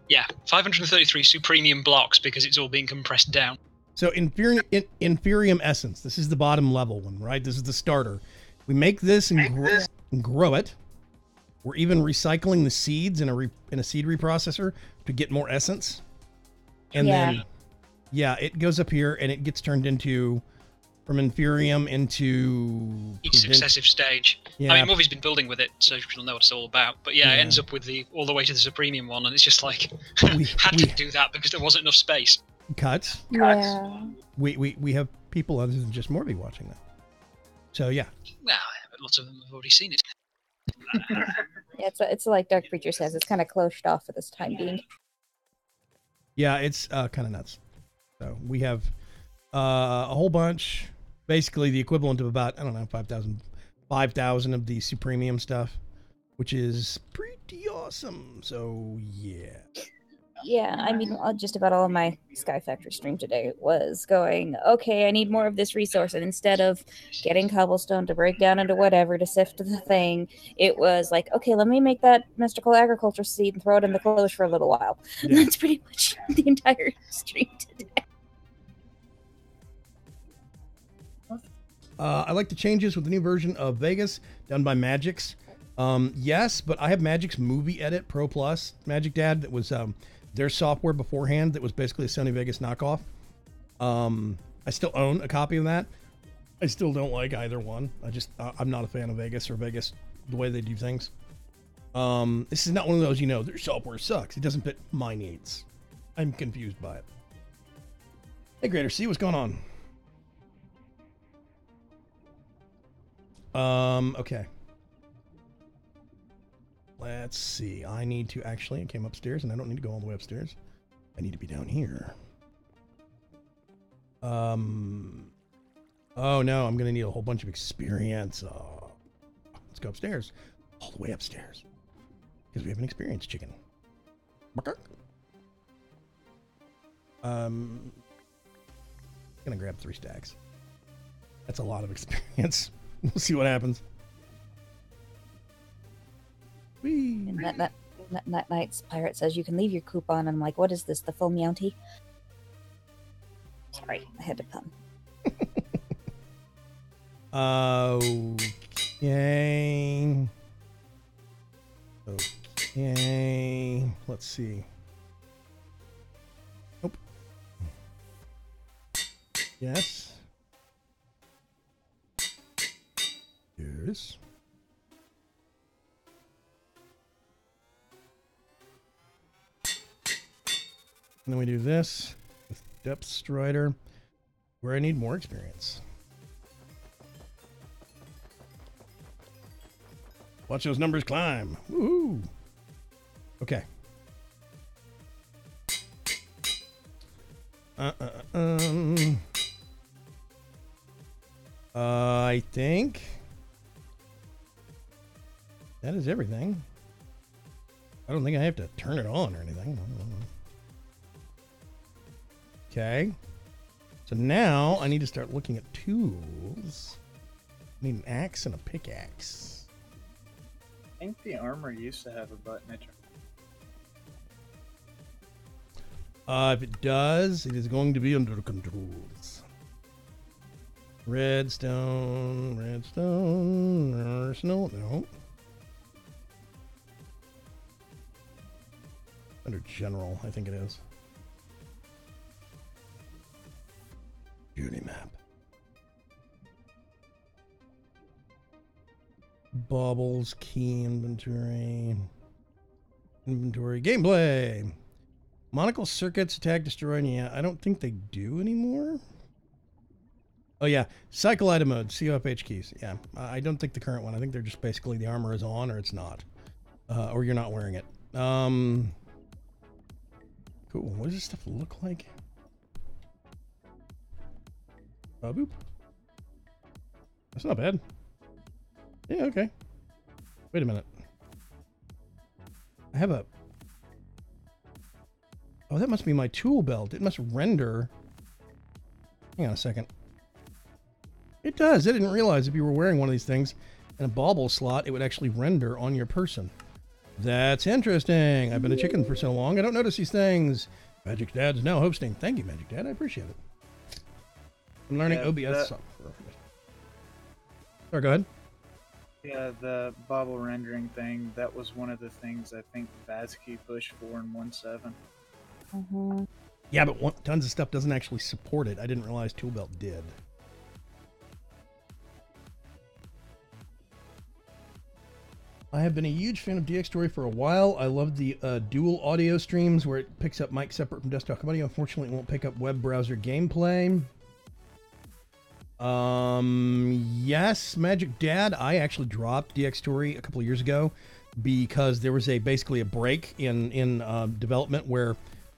Yeah, 533 supremium blocks because it's all being compressed down. So inferium essence. This is the bottom level one, right? This is the starter. We make this and grow it. We're even recycling the seeds in a seed reprocessor to get more essence. And then, it goes up here and it gets turned into from inferium into each successive stage. Yeah. I mean, Morvy's been building with it, so she'll know what it's all about. But it ends up with all the way to the supremium one, and it's just like we had to do that because there wasn't enough space. Cuts. Yeah. We have people other than just Morby watching that. So yeah. Well, but lots of them have already seen it. Yeah, it's like Dark Preacher says, it's kind of closed off for this time being. Yeah, it's kind of nuts. So we have a whole bunch, basically the equivalent of about, I don't know, 5,000 of the Supremium stuff, which is pretty awesome. So yeah. Yeah, I mean, just about all of my Sky Factory stream today was going, okay, I need more of this resource. And instead of getting cobblestone to break down into whatever to sift the thing, it was like, okay, let me make that mystical agriculture seed and throw it in the cloche for a little while. Yeah. And that's pretty much the entire stream today. I like the changes with the new version of Vegas done by Magix. Yes, but I have Magix Movie Edit Pro Plus, Magic Dad, that was their software beforehand that was basically a Sony Vegas knockoff. I still own a copy of that. I still don't like either one. I'm not a fan of Vegas or Vegas, the way they do things. This is not one of those, their software sucks. It doesn't fit my needs. I'm confused by it. Hey, Greater C, what's going on? Okay. Let's see. I need to I came upstairs and I don't need to go all the way upstairs. I need to be down here. Oh no, I'm going to need a whole bunch of experience. Let's go upstairs. All the way upstairs. Because we have an experience chicken. I'm going to grab 3 stacks. That's a lot of experience. We'll see what happens. Whee. And that night's pirate says you can leave your coupon. And I'm like, what is this? The full Mountie? Sorry, I had to pun. Okay. Okay. Let's see. Nope. Yes. Yes. And then we do this with Depth Strider, where I need more experience. Watch those numbers climb. Woohoo! Okay. I think that is everything. I don't think I have to turn it on or anything. Okay. So now I need to start looking at tools. I need an axe and a pickaxe. I think the armor used to have a button to turn. If it does, it is going to be under controls. Redstone, arsenal, no. Under general, I think it is. Duty map. Baubles, key inventory. Inventory, gameplay. Monocle circuits, attack, destroy, and yeah, I don't think they do anymore. Oh yeah, cycle item mode, COFH keys. Yeah, I don't think the current one. I think they're just basically the armor is on or it's not. Or you're not wearing it. Cool, what does this stuff look like? Boop. That's not bad. Yeah, okay. Wait a minute. I have a... Oh, that must be my tool belt. It must render... Hang on a second. It does. I didn't realize if you were wearing one of these things in a bauble slot, it would actually render on your person. That's interesting. I've been a chicken for so long, I don't notice these things. Magic Dad's now hosting. Thank you, Magic Dad. I appreciate it. I'm learning OBS software. Sorry, go ahead. Yeah, the bauble rendering thing, that was one of the things I think Vazkey pushed for in 1.7. Mm-hmm. Yeah, but tons of stuff doesn't actually support it. I didn't realize Toolbelt did. I have been a huge fan of DX Story for a while. I love the dual audio streams where it picks up mic separate from desktop audio. Unfortunately, it won't pick up web browser gameplay. Yes, Magic Dad. I actually dropped DX Story a couple of years ago because there was basically a break in development where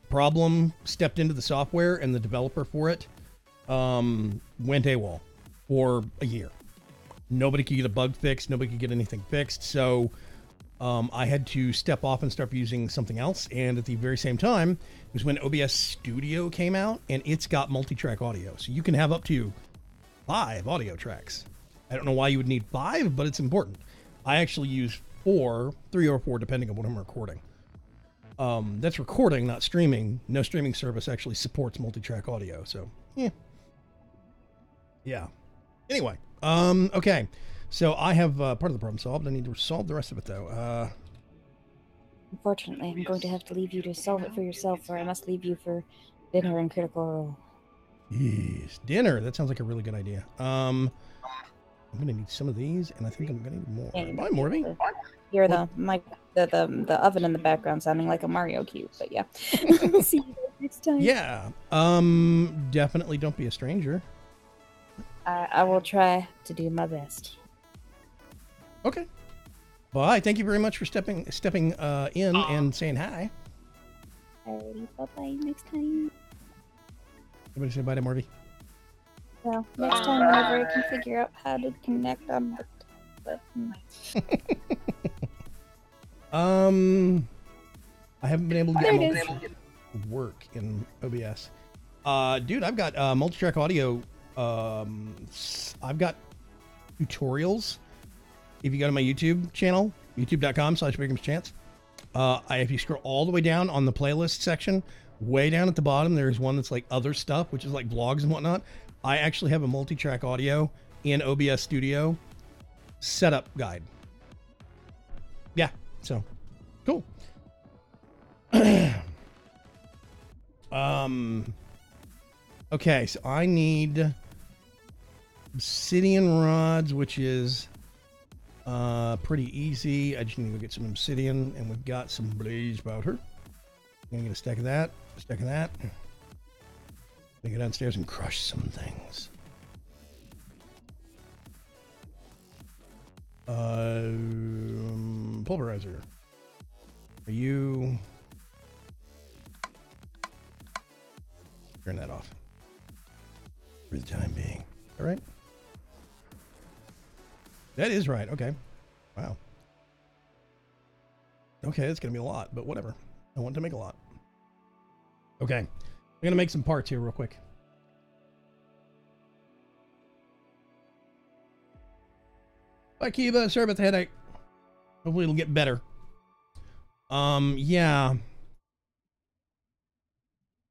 Problem stepped into the software and the developer for it went AWOL for a year. Nobody could get a bug fixed. Nobody could get anything fixed. So I had to step off and start using something else. And at the very same time was when OBS Studio came out, and it's got multi-track audio. So you can have up to 5 audio tracks. I don't know why you would need 5, but it's important. I actually use 3 or 4, depending on what I'm recording. That's recording, not streaming. No streaming service actually supports multi-track audio. So, yeah. Anyway. Okay, so I have part of the problem solved. I need to solve the rest of it, though. Unfortunately, I'm going to have to leave you to solve it for yourself, or I must leave you for dinner and Critical Role. Yes, dinner. That sounds like a really good idea. I'm going to need some of these, and I think I'm going to need more. Yeah, Bye, Morby. You're the oven in the background sounding like a Mario cube, but yeah. See you next time. Yeah, definitely don't be a stranger. I will try to do my best. Okay. Bye. Thank you very much for stepping in and saying hi. Alrighty, bye-bye next time. Everybody say bye to Morby. Well, next time whenever I can figure out how to connect on the I haven't been able to get multi-track work in OBS. Dude, I've got multi-track audio. I've got tutorials. If you go to my YouTube channel, youtube.com/BigramsChance, if you scroll all the way down on the playlist section, way down at the bottom, there's one that's like other stuff, which is like vlogs and whatnot. I actually have a multi-track audio in OBS Studio setup guide. Yeah, so cool. Okay, so I need obsidian rods, which is pretty easy. I just need to go get some obsidian, and we've got some blaze powder. I'm gonna get a stack of that, I'm gonna go downstairs and crush some things. Pulverizer. Are you... Turn that off for the time being. All right. That is right. Okay. Wow. Okay, it's going to be a lot, but whatever. I want to make a lot. Okay. I'm going to make some parts here real quick. Bye, Kiva. Sorry about the headache. Hopefully it'll get better. Yeah.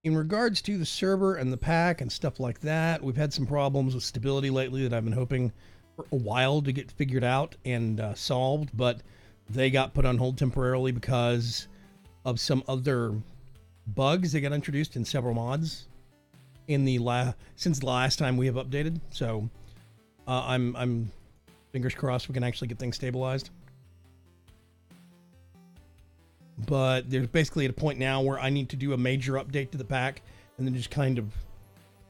In regards to the server and the pack and stuff like that, we've had some problems with stability lately that I've been hoping for a while to get figured out and solved, but they got put on hold temporarily because of some other bugs that got introduced in several mods in the since the last time we have updated. So I'm fingers crossed we can actually get things stabilized. But there's basically at a point now where I need to do a major update to the pack and then just kind of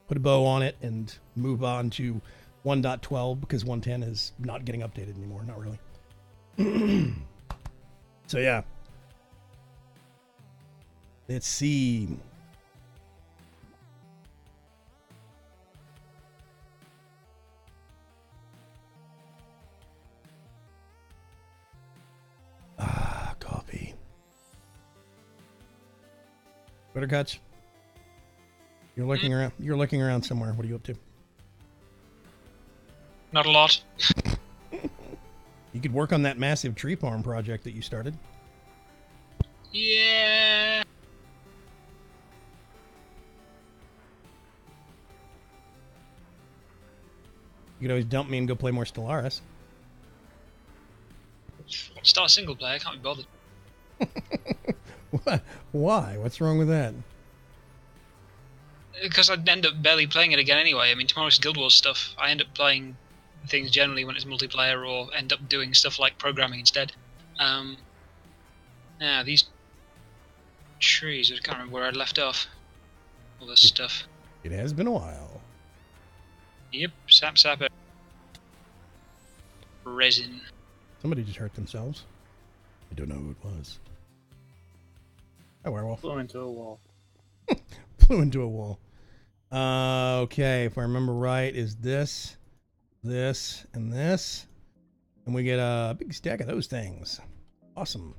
put a bow on it and move on to 1.12 because 1.10 is not getting updated anymore. Not really. So yeah. Let's see. Coffee. Buttercuts. You're looking around. You're looking around somewhere. What are you up to? Not a lot. You could work on that massive tree farm project that you started. Yeah. You could always dump me and go play more Stellaris. Start single player. I can't be bothered. What? Why? What's wrong with that? Because I'd end up barely playing it again anyway. I mean, tomorrow's Guild Wars stuff. I end up playing things generally when it's multiplayer, or end up doing stuff like programming instead. Yeah, these trees. I can't remember where I'd left off. All this stuff. It has been a while. Yep, sapper. Resin. Somebody just hurt themselves. I don't know who it was. Hi, werewolf. Flew into a wall. Flew into a wall. Okay, if I remember right, is this, and this. And we get a big stack of those things. Awesome.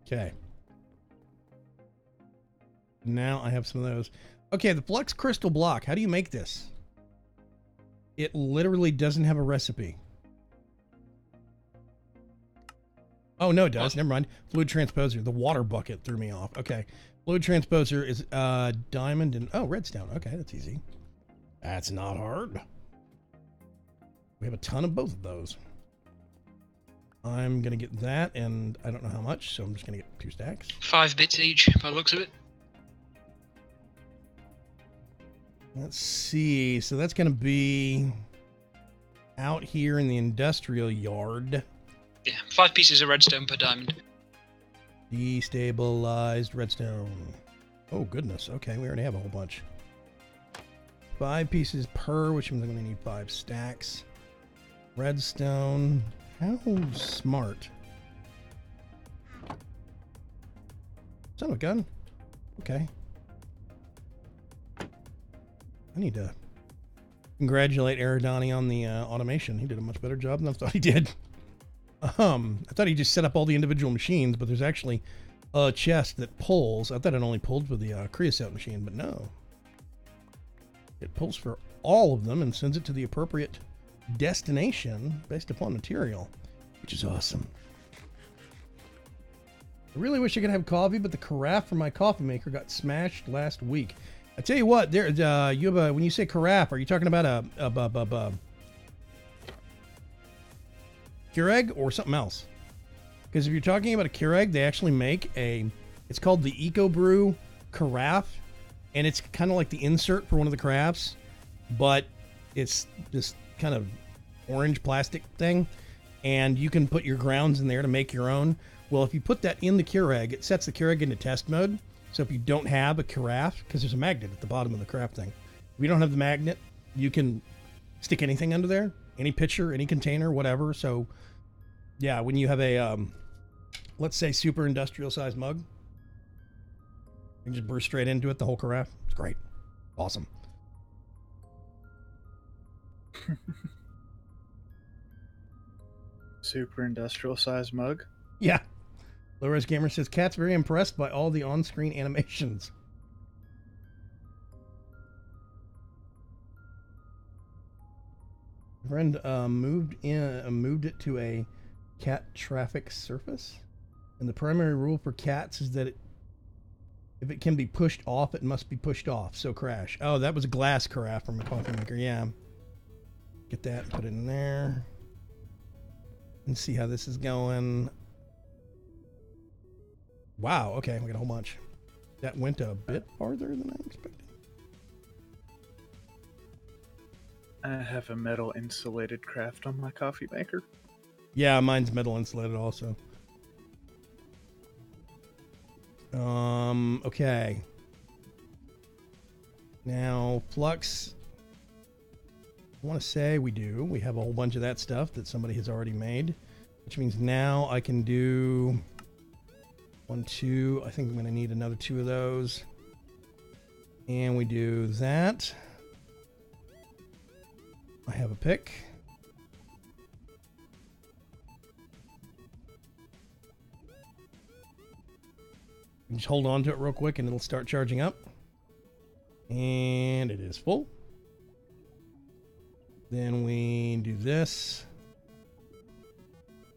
Okay. Now I have some of those. Okay, the flux crystal block. How do you make this? It literally doesn't have a recipe. Oh, no, it does. Never mind. Fluid transposer. The water bucket threw me off. Okay. Fluid transposer is diamond and... Oh, redstone. Okay, that's easy. That's not hard. We have a ton of both of those. I'm going to get that, and I don't know how much, so I'm just going to get 2 stacks. 5 bits each, by the looks of it. Let's see. So that's going to be out here in the industrial yard. Yeah, 5 pieces of redstone per diamond. Destabilized redstone. Oh, goodness. Okay, we already have a whole bunch. 5 pieces per, which means I'm going to need 5 stacks. Redstone. How smart. Son of a gun. Okay. I need to congratulate Eridani on the automation. He did a much better job than I thought he did. I thought he just set up all the individual machines, but there's actually a chest that pulls. I thought it only pulled for the creosote machine, but no. It pulls for all of them and sends it to the appropriate destination based upon material, which is awesome. I really wish I could have coffee, but the carafe for my coffee maker got smashed last week. I tell you what, there you have a, when you say carafe, are you talking about a Keurig or something else? Because if you're talking about a Keurig, they actually make it's called the EcoBrew carafe, and it's kind of like the insert for one of the carafes, but it's this kind of orange plastic thing, and you can put your grounds in there to make your own. Well, if you put that in the Keurig, it sets the Keurig into test mode. So if you don't have a carafe, because there's a magnet at the bottom of the carafe thing, if you don't have the magnet, you can stick anything under there, any pitcher, any container, whatever. So yeah, when you have a, let's say super industrial sized mug, you can just burst straight into it, the whole carafe. It's great. Awesome. Super industrial size mug. Yeah. Low-Res Gamer says, Cat's very impressed by all the on-screen animations. Friend moved it to a cat traffic surface, and the primary rule for cats is that if it can be pushed off, it must be pushed off. So crash. Oh, that was a glass carafe from a coffee maker. Yeah. Get that, put it in there, and see how this is going. Wow. Okay, we got a whole bunch. That went a bit farther than I expected. I have a metal insulated craft on my coffee maker. Yeah, mine's metal insulated also. Okay. Now, Flux. I want to say we do. We have a whole bunch of that stuff that somebody has already made, which means now I can do 1, 2. I think I'm going to need another 2 of those. And we do that. I have a pick. Just hold on to it real quick and it'll start charging up. And it is full. Then we do this.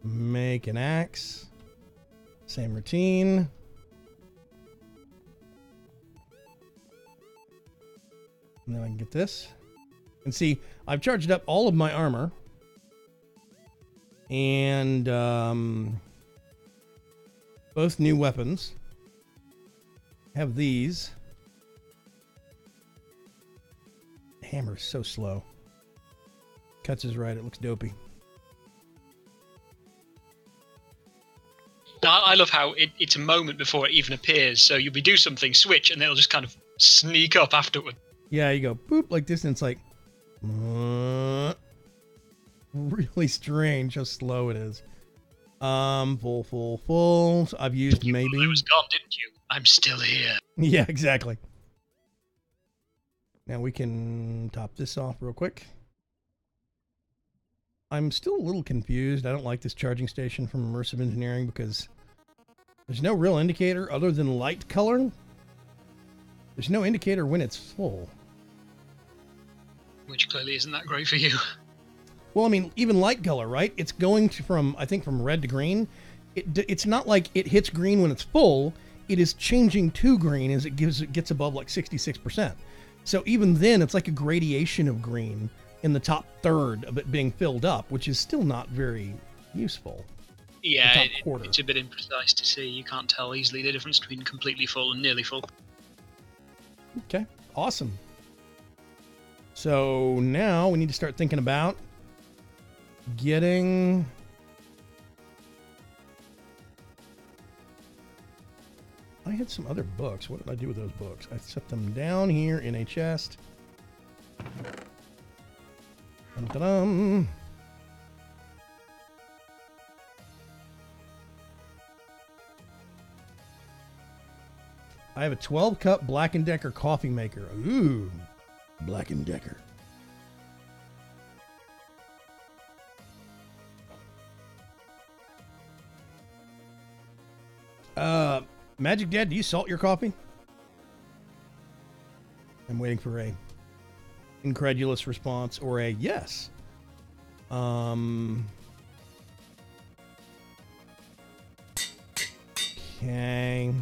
Make an axe. Same routine. And then I can get this. And see, I've charged up all of my armor. And both new weapons. Have these. The hammer is so slow. Cuts is right, it looks dopey. I love how it's a moment before it even appears, so you'll be do something, switch, and it'll just kind of sneak up afterward. Yeah, you go boop like this, and it's like really strange how slow it is. Full. So I've used maybe. I was gone, didn't you? I'm still here. Yeah, exactly. Now we can top this off real quick. I'm still a little confused. I don't like this charging station from Immersive Engineering because there's no real indicator other than light color. There's no indicator when it's full. Which clearly isn't that great for you. Well, I mean, even light color, right? It's going from red to green. It's not like it hits green when it's full. It is changing to green as it gets above like 66%. So even then, it's like a gradation of green in the top third of it being filled up, which is still not very useful. Yeah, it's a bit imprecise to see. You can't tell easily the difference between completely full and nearly full. Okay, awesome. So now we need to start thinking about getting... I had some other books. What did I do with those books? I set them down here in a chest. Dun-dun-dun. I have a 12-cup Black & Decker coffee maker. Ooh, Black & Decker. Magic Dad, do you salt your coffee? I'm waiting for a incredulous response or a yes. Okay.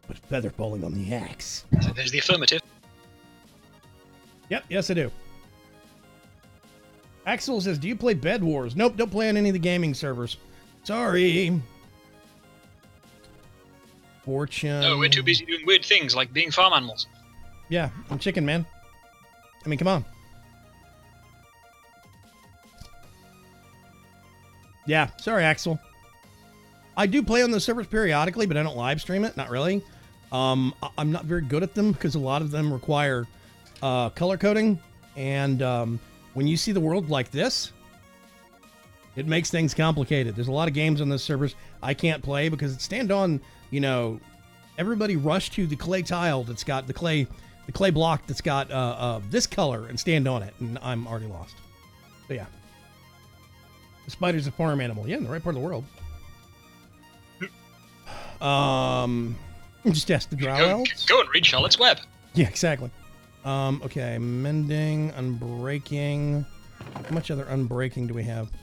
Put feather falling on the axe. So there's the affirmative. Yep, yes I do. Axel says, do you play Bed Wars? Nope, don't play on any of the gaming servers. Sorry. Fortune. No, we're too busy doing weird things like being farm animals. Yeah, I'm chicken, man. I mean, come on. Yeah, sorry, Axel. I do play on those servers periodically, but I don't live stream it. Not really. I'm not very good at them because a lot of them require color coding. And when you see the world like this, it makes things complicated. There's a lot of games on those servers I can't play because it's stand on, everybody rush to the clay tile that's got the clay the clay block that's got this color and stand on it, and I'm already lost. But yeah. The spider's a farm animal. Yeah, in the right part of the world. Just ask the drow elves. Go and read Charlotte's Web. Yeah, exactly. Okay, mending, unbreaking. How much other unbreaking do we have? Do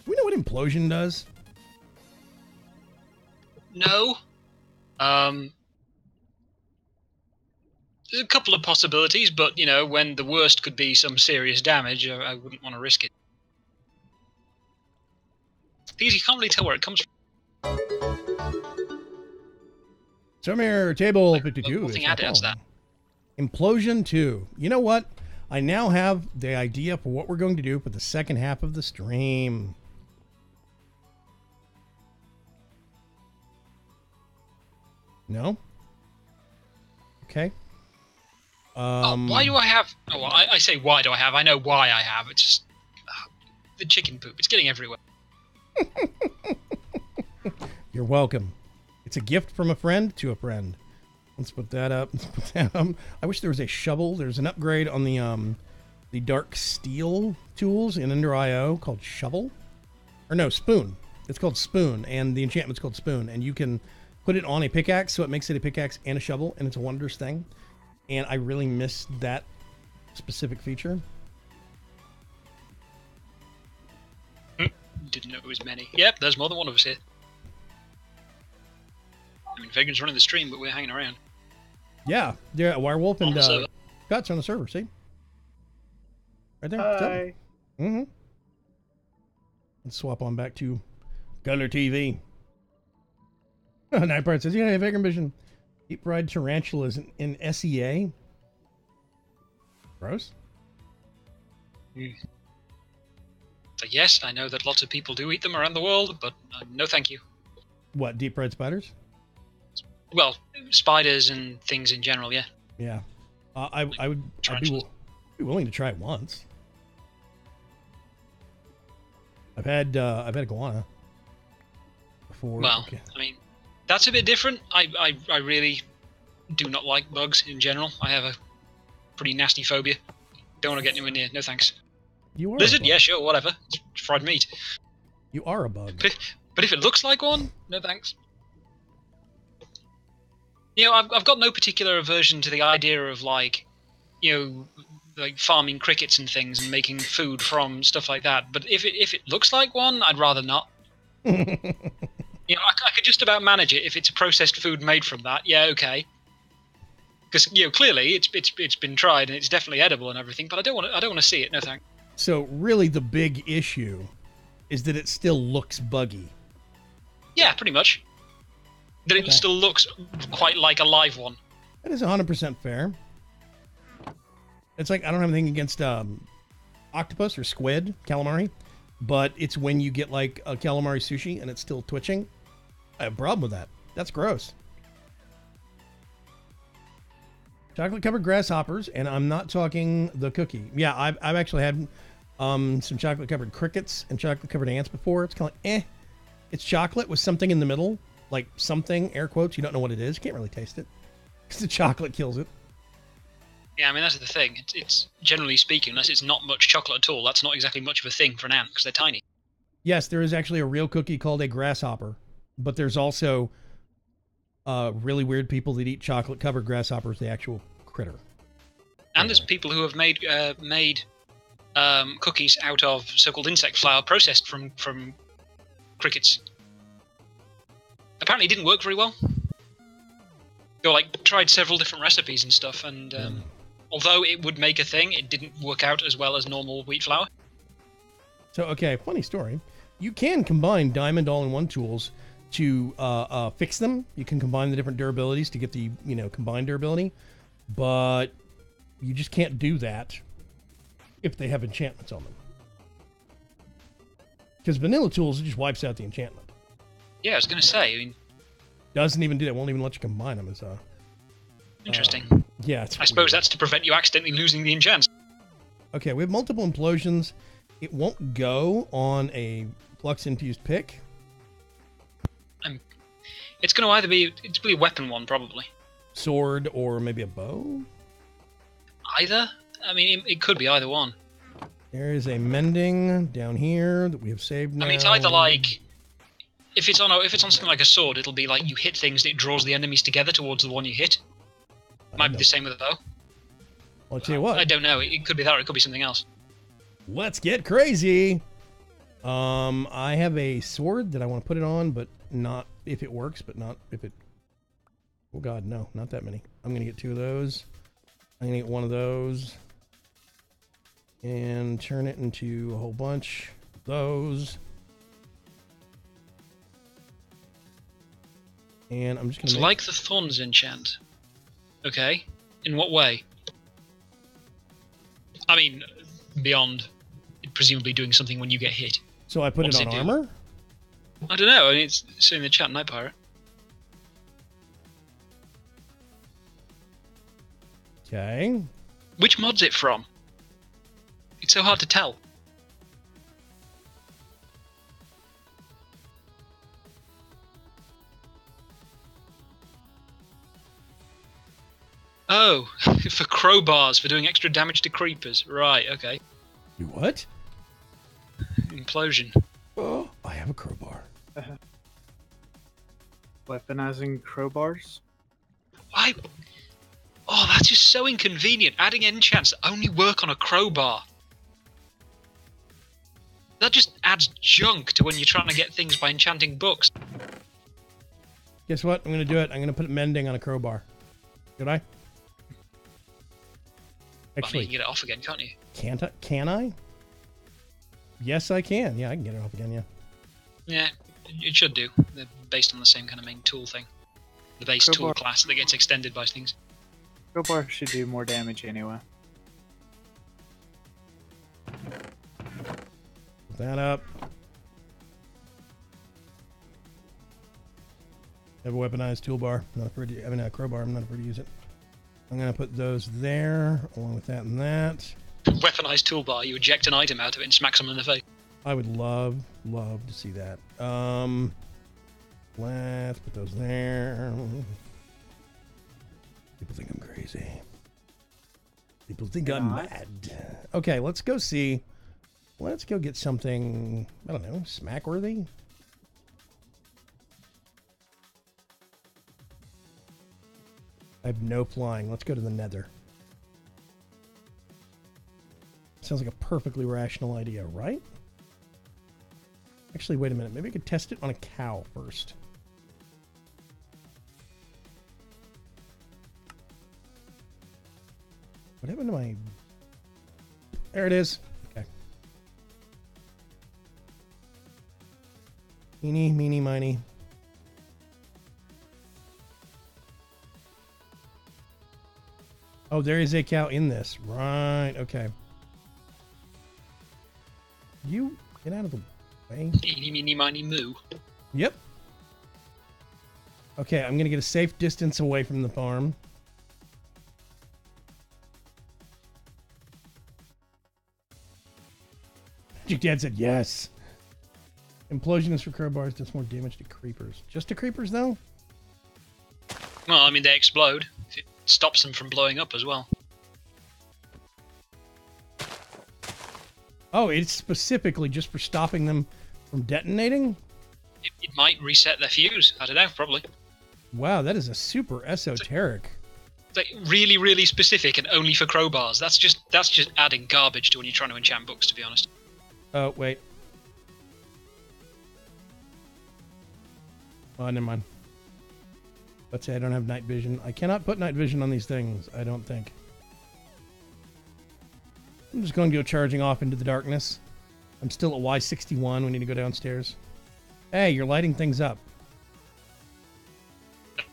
we know what implosion does? No. There's a couple of possibilities, but, you know, when the worst could be some serious damage, I wouldn't want to risk it. Because you can't really tell where it comes from. Somewhere, table 52. Nothing added to that. Implosion 2. You know what? I now have the idea for what we're going to do for the second half of the stream. No? Okay. Why do I have... Oh, well, I say why do I have. I know why I have. It's just... the chicken poop. It's getting everywhere. You're welcome. It's a gift from a friend to a friend. Let's put that up. Let's put that up. I wish there was a shovel. There's an upgrade on the dark steel tools in Under IO called Shovel. Or no, Spoon. It's called Spoon, and the enchantment's called Spoon. And you can put it on a pickaxe, so it makes it a pickaxe and a shovel, and it's a wondrous thing. And I really miss that specific feature. Didn't know it was many. Yep, there's more than one of us here. I mean, Vagrant's running the stream, but we're hanging around. Yeah, Wirewolf and Guts on the server, see? Right there. Hi. Mm-hmm. Let's swap on back to Color TV. Night Part says, yeah, Vagrant Vision. Deep fried tarantulas in SEA. Gross. So yes, I know that lots of people do eat them around the world, but no thank you. What, deep fried spiders? Well, spiders and things in general, yeah. Yeah. I'd be willing to try it once. I've had iguana before. Well, okay. I mean, that's a bit different. I really do not like bugs in general. I have a pretty nasty phobia. Don't want to get anywhere near. No thanks. You are Lizard? Yeah, sure, whatever. It's fried meat. You are a bug. But if it looks like one, no thanks. You know, I've got no particular aversion to the idea of, like, you know, like farming crickets and things and making food from stuff like that. But if it looks like one, I'd rather not. You know, I could just about manage it if it's a processed food made from that. Yeah, okay. Because, you know, clearly it's been tried and it's definitely edible and everything. But I don't want to see it. No thanks. So really, the big issue is that it still looks buggy. Yeah, pretty much. That it still looks quite like a live one. That is 100% fair. It's like, I don't have anything against octopus or squid, calamari, but it's when you get like a calamari sushi and it's still twitching. I have a problem with that. That's gross. Chocolate covered grasshoppers, and I'm not talking the cookie. Yeah, I've actually had some chocolate covered crickets and chocolate covered ants before. It's kind of like, it's chocolate with something in the middle. Like something, air quotes, you don't know what it is. You can't really taste it because the chocolate kills it. Yeah, I mean, that's the thing. It's generally speaking, unless it's not much chocolate at all, that's not exactly much of a thing for an ant because they're tiny. Yes, there is actually a real cookie called a grasshopper, but there's also really weird people that eat chocolate covered grasshoppers, the actual critter. And there's people who have made cookies out of so-called insect flour processed from crickets. Apparently it didn't work very well. They tried several different recipes and stuff, and although it would make a thing, it didn't work out as well as normal wheat flour. So, okay, funny story. You can combine Diamond All-in-One tools to fix them. You can combine the different durabilities to get the, combined durability, but you just can't do that if they have enchantments on them. Because vanilla tools, it just wipes out the enchantment. Yeah, I was going to say, I mean... Doesn't even do that. Won't even let you combine them. Interesting. Yeah, it's I suppose that's to prevent you accidentally losing the enchants. Okay, we have multiple implosions. It won't go on a flux-infused pick. It's going to either be a weapon one, probably. Sword or maybe a bow? Either? I mean, it could be either one. There is a mending down here that we have saved now. I mean, it's either like... If it's on something like a sword, it'll be like you hit things and it draws the enemies together towards the one you hit. Might be the same with a bow. Well, I'll tell you what. I don't know. It could be that or it could be something else. Let's get crazy. I have a sword that I want to put it on, but not if it works, but not if it... Oh god, no, not that many. I'm going to get 2 of those. I'm going to get 1 of those. And turn it into a whole bunch of those. And I'm just going to... It's like the thorns enchant. Okay. In what way? I mean, beyond presumably doing something when you get hit. So I put it on armor? I don't know. I mean, it's in the chat, Night Pirate. Okay. Which mod's it from? It's so hard to tell. Oh, for crowbars, for doing extra damage to creepers. Right, okay. You what? Implosion. Oh, I have a crowbar. Weaponizing crowbars? Why? Oh, that's just so inconvenient. Adding enchants that only work on a crowbar. That just adds junk to when you're trying to get things by enchanting books. Guess what? I'm going to do it. I'm going to put mending on a crowbar. Should I? Actually, you can get it off again, can't you? Can't I? Can I? Yes, I can. Yeah, I can get it off again, yeah. Yeah, it should do. They're based on the same kind of main tool thing. The base tool class that gets extended by things. Crowbar should do more damage anyway. Put that up. I have a weaponized toolbar. Not afraid to, I mean, a crowbar. I'm not afraid to use it. I'm going to put those there, along with that and that. Weaponized toolbar, you eject an item out of it and smack someone in the face. I would love to see that. Let's put those there. People think I'm crazy. People think I'm mad. Okay, let's go see. Let's go get something, I don't know, smack-worthy? I have no flying. Let's go to the nether. Sounds like a perfectly rational idea, right? Actually, wait a minute. Maybe I could test it on a cow first. What happened to my... There it is. Okay. Eeny, meeny, miny. Oh, there is a cow in this. Right, okay. You get out of the way. Eeny, meeny, miny, moo. Yep. Okay, I'm going to get a safe distance away from the farm. Magic Dad said yes. Implosion is for crowbars, does more damage to creepers. Just to creepers, though? Well, I mean, they explode. It stops them from blowing up as well. Oh, it's specifically just for stopping them from detonating? It might reset their fuse. I don't know, probably. Wow, that is a super esoteric. It's like really, really specific and only for crowbars. That's just adding garbage to when you're trying to enchant books, to be honest. Oh, wait. Oh, never mind. Let's say I don't have night vision. I cannot put night vision on these things, I don't think. I'm just going to go charging off into the darkness. I'm still at Y61. We need to go downstairs. Hey, you're lighting things up.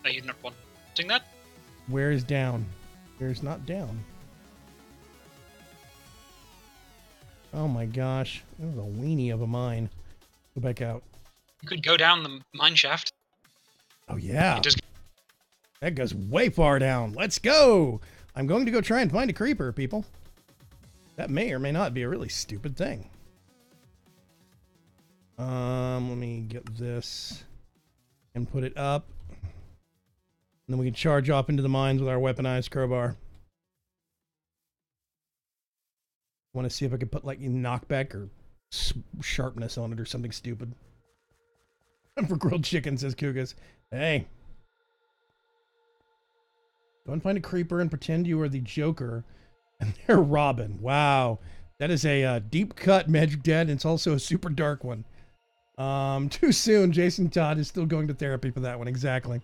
Are you not wanting that? Where is down? There's not down. Oh my gosh. This is a weenie of a mine. Go back out. You could go down the mine shaft. Oh yeah. It does. That goes way far down. Let's go. I'm going to go try and find a creeper, people. That may or may not be a really stupid thing. Let me get this and put it up. And then we can charge off into the mines with our weaponized crowbar. Want to see if I could put like knockback or sharpness on it or something stupid. For grilled chicken, says Kugas. Hey. Go and find a creeper and pretend you are the Joker. And they're Robin. Wow. That is a deep cut, Magic Dad, and it's also a super dark one. Too soon. Jason Todd is still going to therapy for that one. Exactly.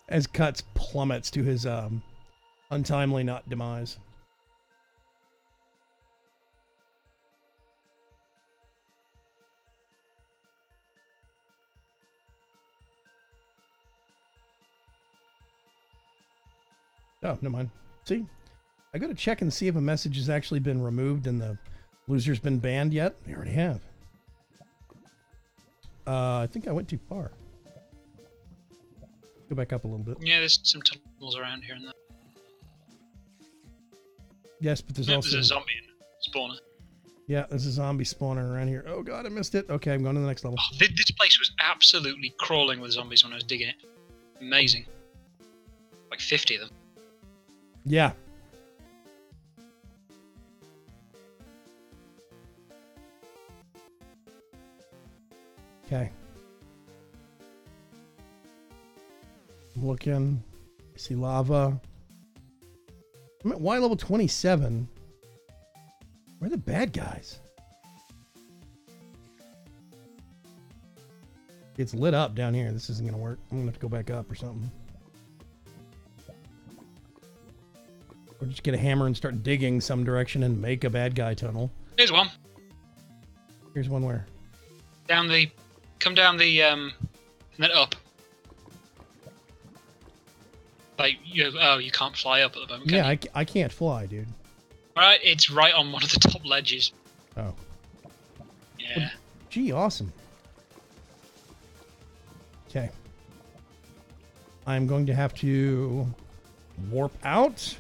As Cuts plummets to his untimely not demise. Oh, never mind. See? I got to check and see if a message has actually been removed and the loser's been banned yet. We already have. I think I went too far. Go back up a little bit. Yeah, there's some tunnels around here and there. Yes, but there's also... There's a zombie spawner. Yeah, there's a zombie spawner around here. Oh god, I missed it. Okay, I'm going to the next level. Oh, this place was absolutely crawling with zombies when I was digging it. Amazing. Like 50 of them. Yeah. Okay. I'm looking. I see lava. I'm at Y level 27. Where are the bad guys? It's lit up down here. This isn't going to work. I'm going to have to go back up or something. Or just get a hammer and start digging some direction and make a bad guy tunnel. Here's one. Here's one where? Come down the, and then up. Like, you can't fly up at the moment, can Yeah, you? I can't fly, dude. Alright, it's right on one of the top ledges. Oh. Yeah. Well, gee, awesome. Okay. I'm going to have to warp out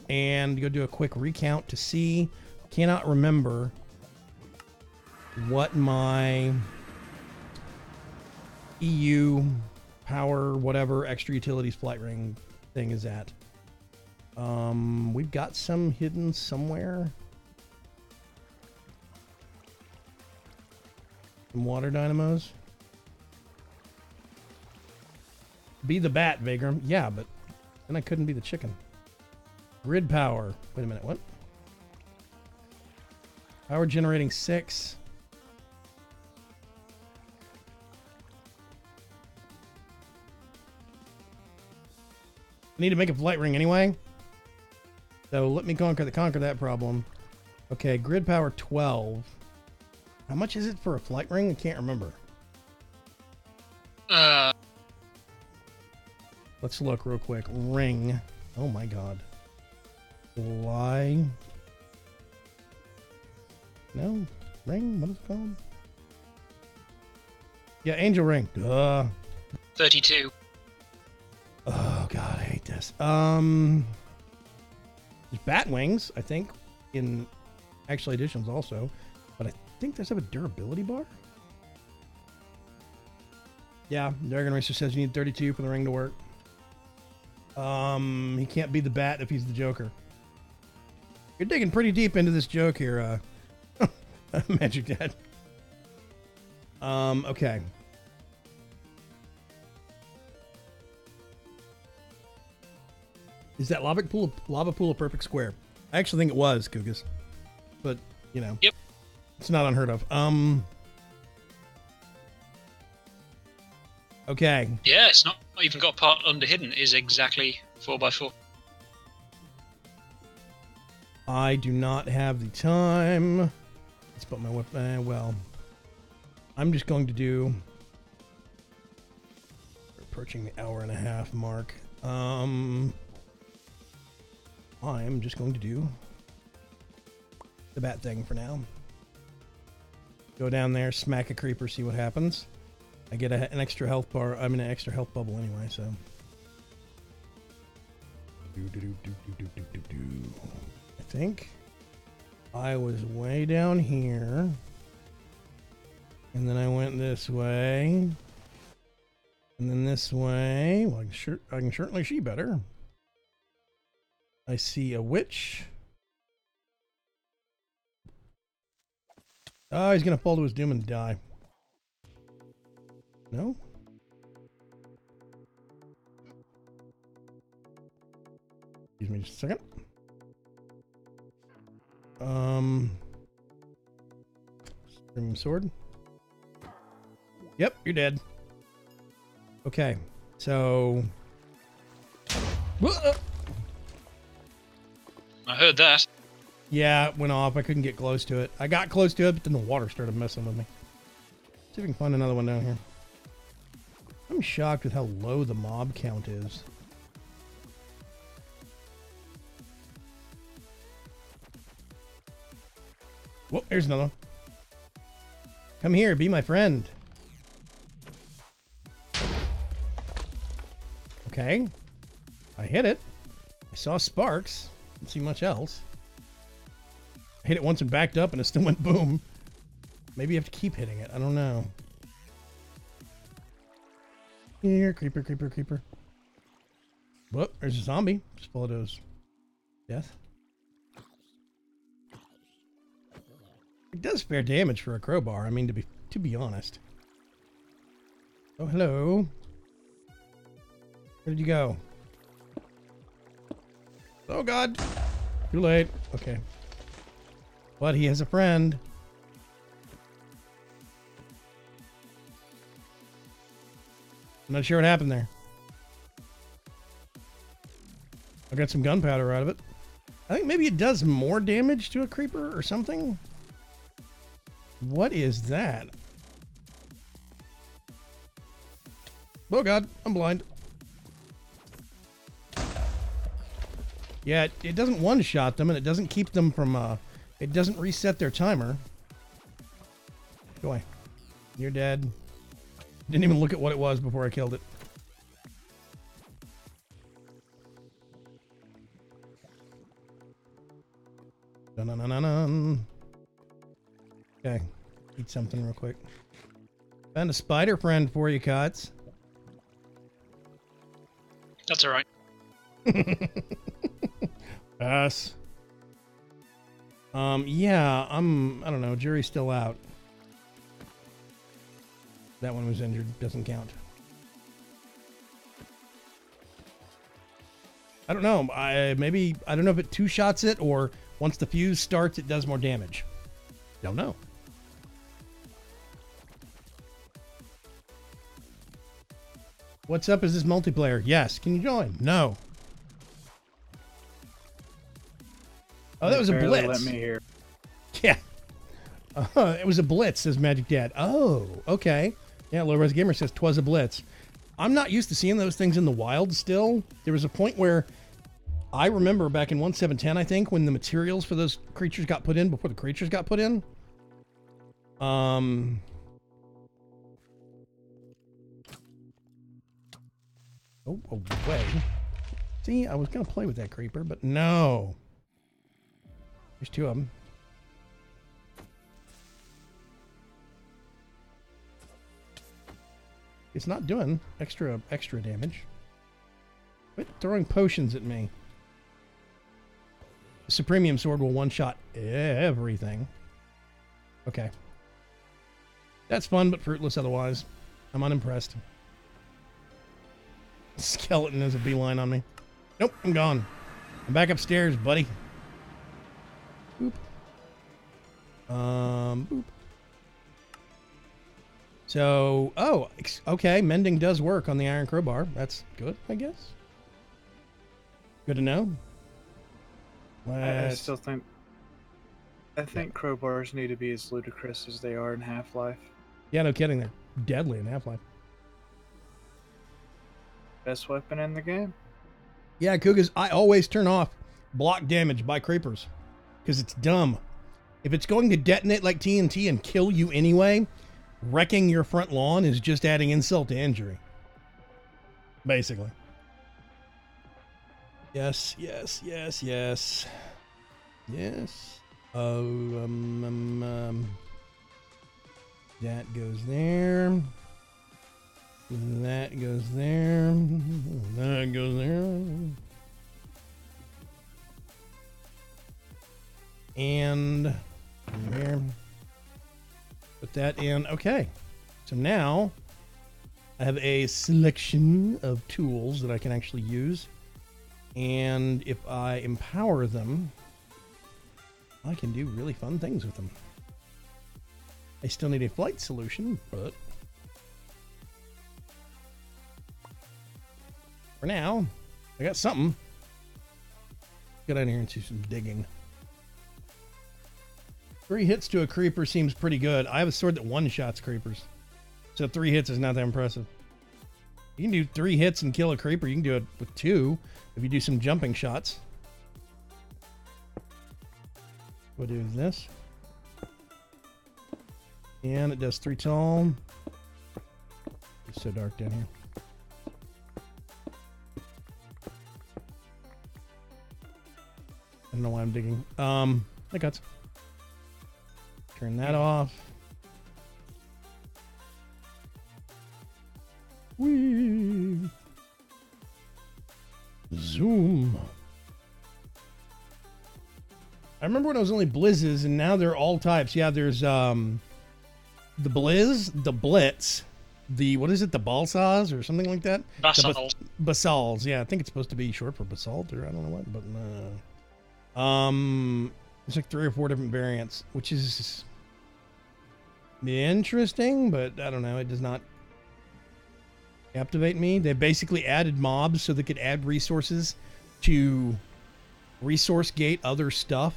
and go do a quick recount to see. Cannot remember what my EU power, whatever, extra utilities flight ring thing is at. We've got some hidden somewhere. Some water dynamos. Be the bat, Vagram. Yeah, but then I couldn't be the chicken. Grid power. Wait a minute, what? Power generating 6. I need to make a flight ring anyway. So let me conquer that problem. Okay, grid power 12. How much is it for a flight ring? I can't remember. Let's look real quick. Ring. Oh my god. Fly. No. Ring? What is it called? Yeah, angel ring. Duh. 32. Oh god, I hate this. There's bat wings, I think, in actual editions also, but I think there's a durability bar. Yeah, Dragon Racer says you need 32 for the ring to work. He can't be the bat if he's the Joker. You're digging pretty deep into this joke here, Magic Dad. Okay. Is that lava pool a perfect square? I actually think it was, Kugas. But, you know. Yep. It's not unheard of. Okay. Yeah, it's not even got a part under hidden. It is exactly 4x4. I do not have the time. Let's put my weapon. Well, I'm just going to do. We're approaching the hour-and-a-half mark. I'm just going to do the bat thing for now. Go down there, smack a creeper, see what happens. I get an extra health bar. I'm in an extra health bubble anyway, so. I think I was way down here, and then I went this way, and then this way. Well, I can certainly see better. I see a witch. Oh, he's gonna fall to his doom and die. No? Excuse me just a second. Screaming sword. Yep, you're dead. Okay, so... I heard that. Yeah, it went off. I couldn't get close to it. I got close to it, but then the water started messing with me. See if we can find another one down here. I'm shocked with how low the mob count is. Whoa, there's another one. Come here, be my friend. Okay. I hit it. I saw sparks. Didn't see much else. I hit it once and backed up and it still went boom. Maybe you have to keep hitting it. I don't know. Here, creeper, creeper, creeper. Whoop, there's a zombie. Just follow those. Death. It does fair damage for a crowbar. I mean, to be honest. Oh, hello. Where did you go? Oh, God. Too late. Okay. But he has a friend. I'm not sure what happened there. I got some gunpowder out of it. I think maybe it does more damage to a creeper or something. What is that? Oh God, I'm blind. Yeah, it doesn't one-shot them, and it doesn't keep them from, it doesn't reset their timer. Go away. You're dead. Didn't even look at what it was before I killed it. Dun-dun-dun-dun-dun. Okay, eat something real quick. Found a spider friend for you, Cots. That's all right. Pass. Yeah, I don't know. Jury's still out. That one was injured. Doesn't count. I don't know. I don't know if it two-shots it or once the fuse starts, it does more damage. Don't know. What's up? Is this multiplayer? Yes. Can you join? No. Oh, that was a blitz. Let me hear. Yeah. It was a blitz, says Magic Dad. Oh, okay. Yeah, Low Res Gamer says 'twas a blitz. I'm not used to seeing those things in the wild still. There was a point where I remember back in 1.7.10, I think, when the materials for those creatures got put in before the creatures got put in. Oh, away. See, I was going to play with that creeper, but no. There's two of them. It's not doing extra damage. Quit throwing potions at me. The Supremium Sword will one-shot everything. Okay. That's fun, but fruitless otherwise. I'm unimpressed. Skeleton has a beeline on me. Nope, I'm gone. I'm back upstairs, buddy. Boop. Boop. So, oh, okay, mending does work on the iron crowbar. That's good, I guess. Good to know. I still think... I think crowbars need to be as ludicrous as they are in Half-Life. Yeah, no kidding. They're deadly in Half-Life. Best weapon in the game. Yeah, Kugas, I always turn off block damage by creepers. Because it's dumb. If it's going to detonate like TNT and kill you anyway, wrecking your front lawn is just adding insult to injury. Basically. Yes, yes, yes, yes. Yes. That goes there. That goes there. That goes there. And there. Put that in. Okay. So now I have a selection of tools that I can actually use. And if I empower them, I can do really fun things with them. I still need a flight solution, but for now, I got something. Get out here and do some digging. 3 hits to a creeper seems pretty good. I have a sword that one-shots creepers. So 3 hits is not that impressive. You can do 3 hits and kill a creeper. You can do it with 2 if you do some jumping shots. What is this? And it does 3 tall. It's so dark down here. I don't know why I'm digging. I got. Turn that off. Whee! Zoom. I remember when it was only blizzes, and now they're all types. Yeah, there's the blizz, the blitz, the what is it, the balsas or something like that. Basalt. Basals. Yeah, I think it's supposed to be short for basalt, or I don't know what, but there's like 3 or 4 different variants, which is interesting, but I don't know. It does not captivate me. They basically added mobs so they could add resources to resource gate other stuff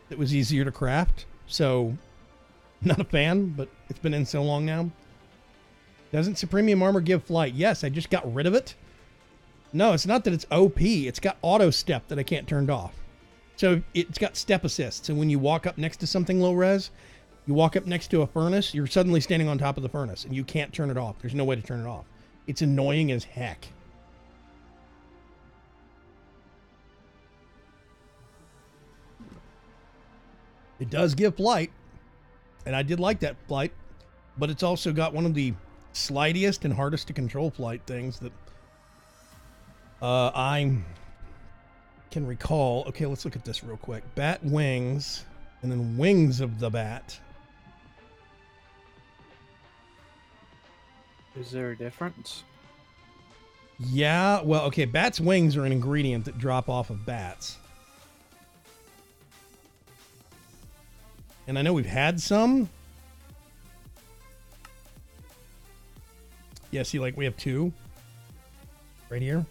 that was easier to craft. So, not a fan, but it's been in so long now. Doesn't Supremium Armor give flight? Yes, I just got rid of it. No, it's not that it's OP. It's got auto step that I can't turn off. So it's got step assist. So when you walk up next to something low res, you walk up next to a furnace, you're suddenly standing on top of the furnace and you can't turn it off. There's no way to turn it off. It's annoying as heck. It does give flight, and I did like that flight, but it's also got one of the slidiest and hardest to control flight things that I can recall. Okay, let's look at this real quick. Bat wings, and then wings of the bat. Is there a difference? Yeah, well, okay, bat's wings are an ingredient that drop off of bats. And I know we've had some. Yeah, see, like we have 2 right here.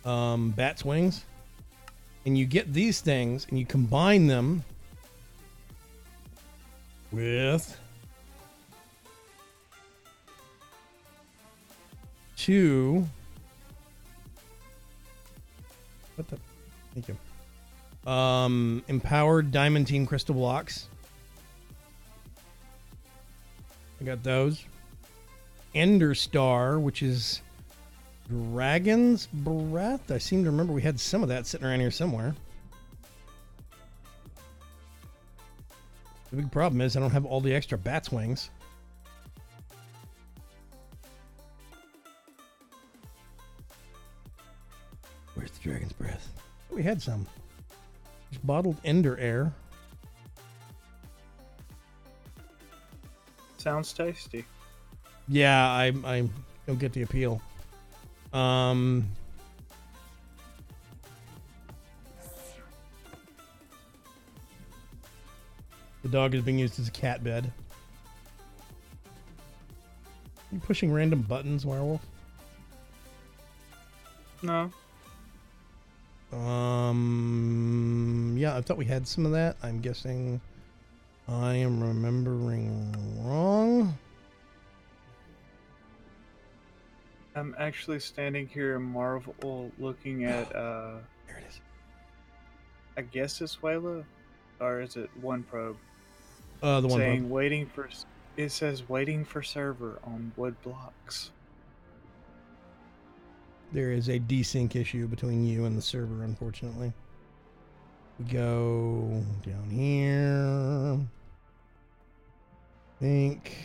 Bat's wings. And you get these things and you combine them with 2. What the? Thank you. Empowered diamantine crystal blocks. I got those. Ender Star, which is Dragon's Breath. I seem to remember we had some of that sitting around here somewhere. The big problem is I don't have all the extra bat's wings. Where's the Dragon's Breath? We had some. There's bottled Ender Air. Sounds tasty. Yeah, I don't get the appeal. The dog is being used as a cat bed. Are you pushing random buttons, Werewolf? No. Yeah, I thought we had some of that. I'm guessing I am remembering wrong. I'm actually standing here in Marvel looking at, There it is. I guess it's Wayla? Or is it One Probe? The one saying probe. waiting for, it says waiting for server on wood blocks. There is a desync issue between you and the server, unfortunately. We go down here. Think.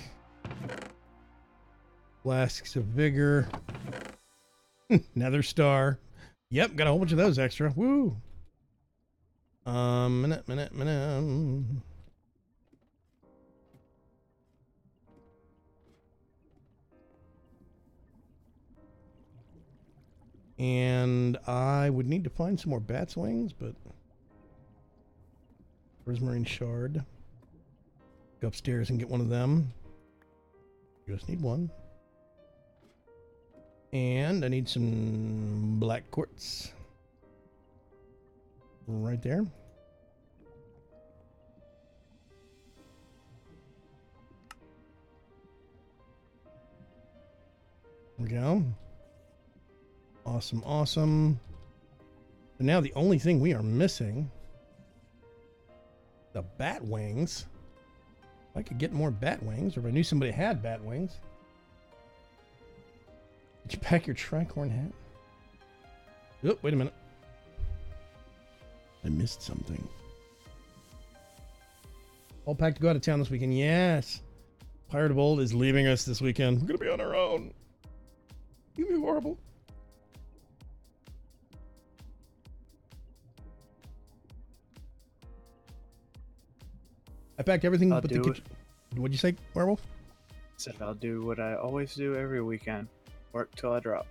Flasks of Vigor. Nether Star. Yep, got a whole bunch of those extra. Woo! Minute. And I would need to find some more bat's wings, but... Prismarine shard. Go upstairs and get one of them. Just need one. And I need some black quartz. Right there. There we go. Awesome, awesome. So now the only thing we are missing, the bat wings. If I could get more bat wings, or if I knew somebody had bat wings. Did you pack your tricorn hat? Oh, wait a minute. I missed something. All packed to go out of town this weekend. Yes. Pirate of Old is leaving us this weekend. We're going to be on our own. You'd be horrible. I packed everything but the kitchen. What'd you say, Werewolf? Said I'll do what I always do every weekend. Work till I drop.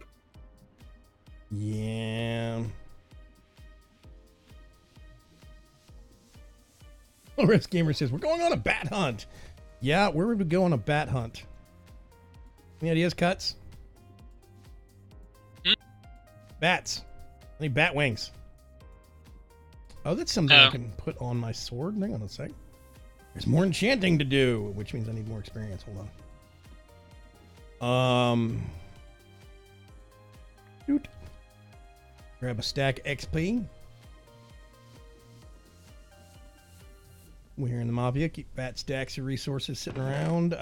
Yeah. Rest Gamer says, we're going on a bat hunt. Yeah, where would we go on a bat hunt? Any ideas, Cuts? Bats. I need bat wings. Oh, that's something I can put on my sword. Hang on a sec. There's more enchanting to do, which means I need more experience. Hold on. Shoot. Grab a stack XP. We're here in the Mafia. Keep fat stacks of resources sitting around.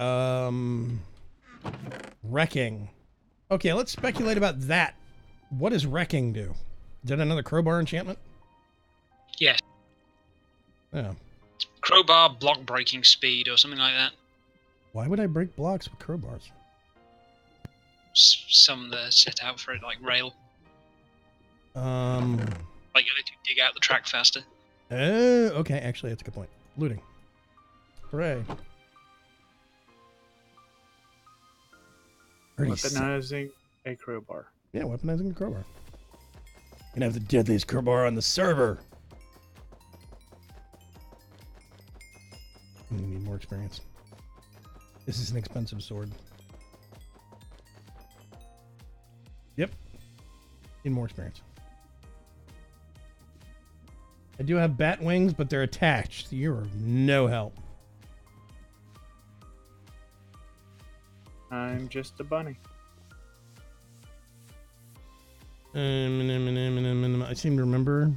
Wrecking. Okay, let's speculate about that. What does wrecking do? Is that another crowbar enchantment? Yes. Yeah. Crowbar block breaking speed or something like that. Why would I break blocks with crowbars? Some that are set out for it, like rail. Like you need to dig out the track faster. Okay, actually, that's a good point. Looting. Hooray. Weaponizing a crowbar. Yeah, weaponizing a crowbar. Gonna have the deadliest crowbar on the server. We need more experience. This is an expensive sword. Yep. Need more experience. I do have bat wings, but they're attached. You're no help. I'm just a bunny. I seem to remember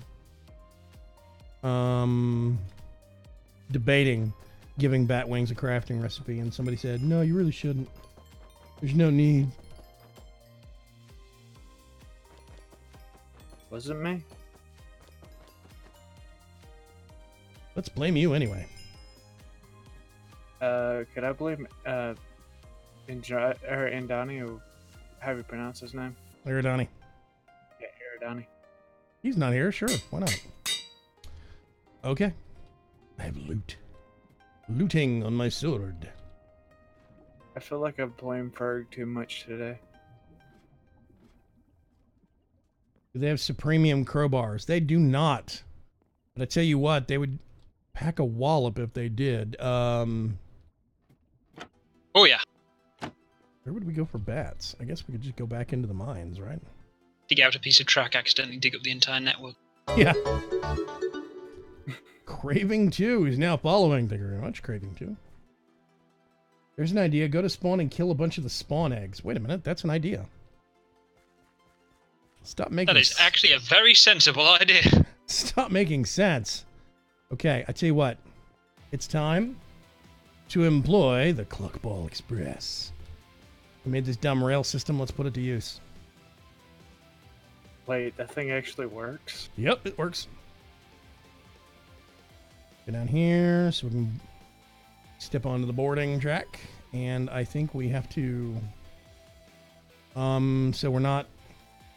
debating giving bat wings a crafting recipe, and somebody said, no, you really shouldn't. There's no need. Wasn't me. Let's blame you anyway. Could I blame Indani, or how do you pronounce his name? Iridani. Yeah, Iridani. He's not here, sure. Why not? Okay. I have loot. Looting on my sword. I feel like I've blamed Ferg too much today. Do they have supremium crowbars? They do not. But I tell you what, they would pack a wallop if they did. Oh, yeah. Where would we go for bats? I guess we could just go back into the mines, right? Dig out a piece of track, accidentally dig up the entire network. Yeah. Craving 2 is now following. Thank you very much, Craving 2. There's an idea. Go to spawn and kill a bunch of the spawn eggs. Wait a minute. That's an idea. Stop making... That is actually a very sensible idea. Stop making sense. Okay, I tell you what. It's time to employ the Cluckball Express. We made this dumb rail system. Let's put it to use. Wait, that thing actually works? Yep, it works. Go down here so we can step onto the boarding track. And I think we have to... so we're not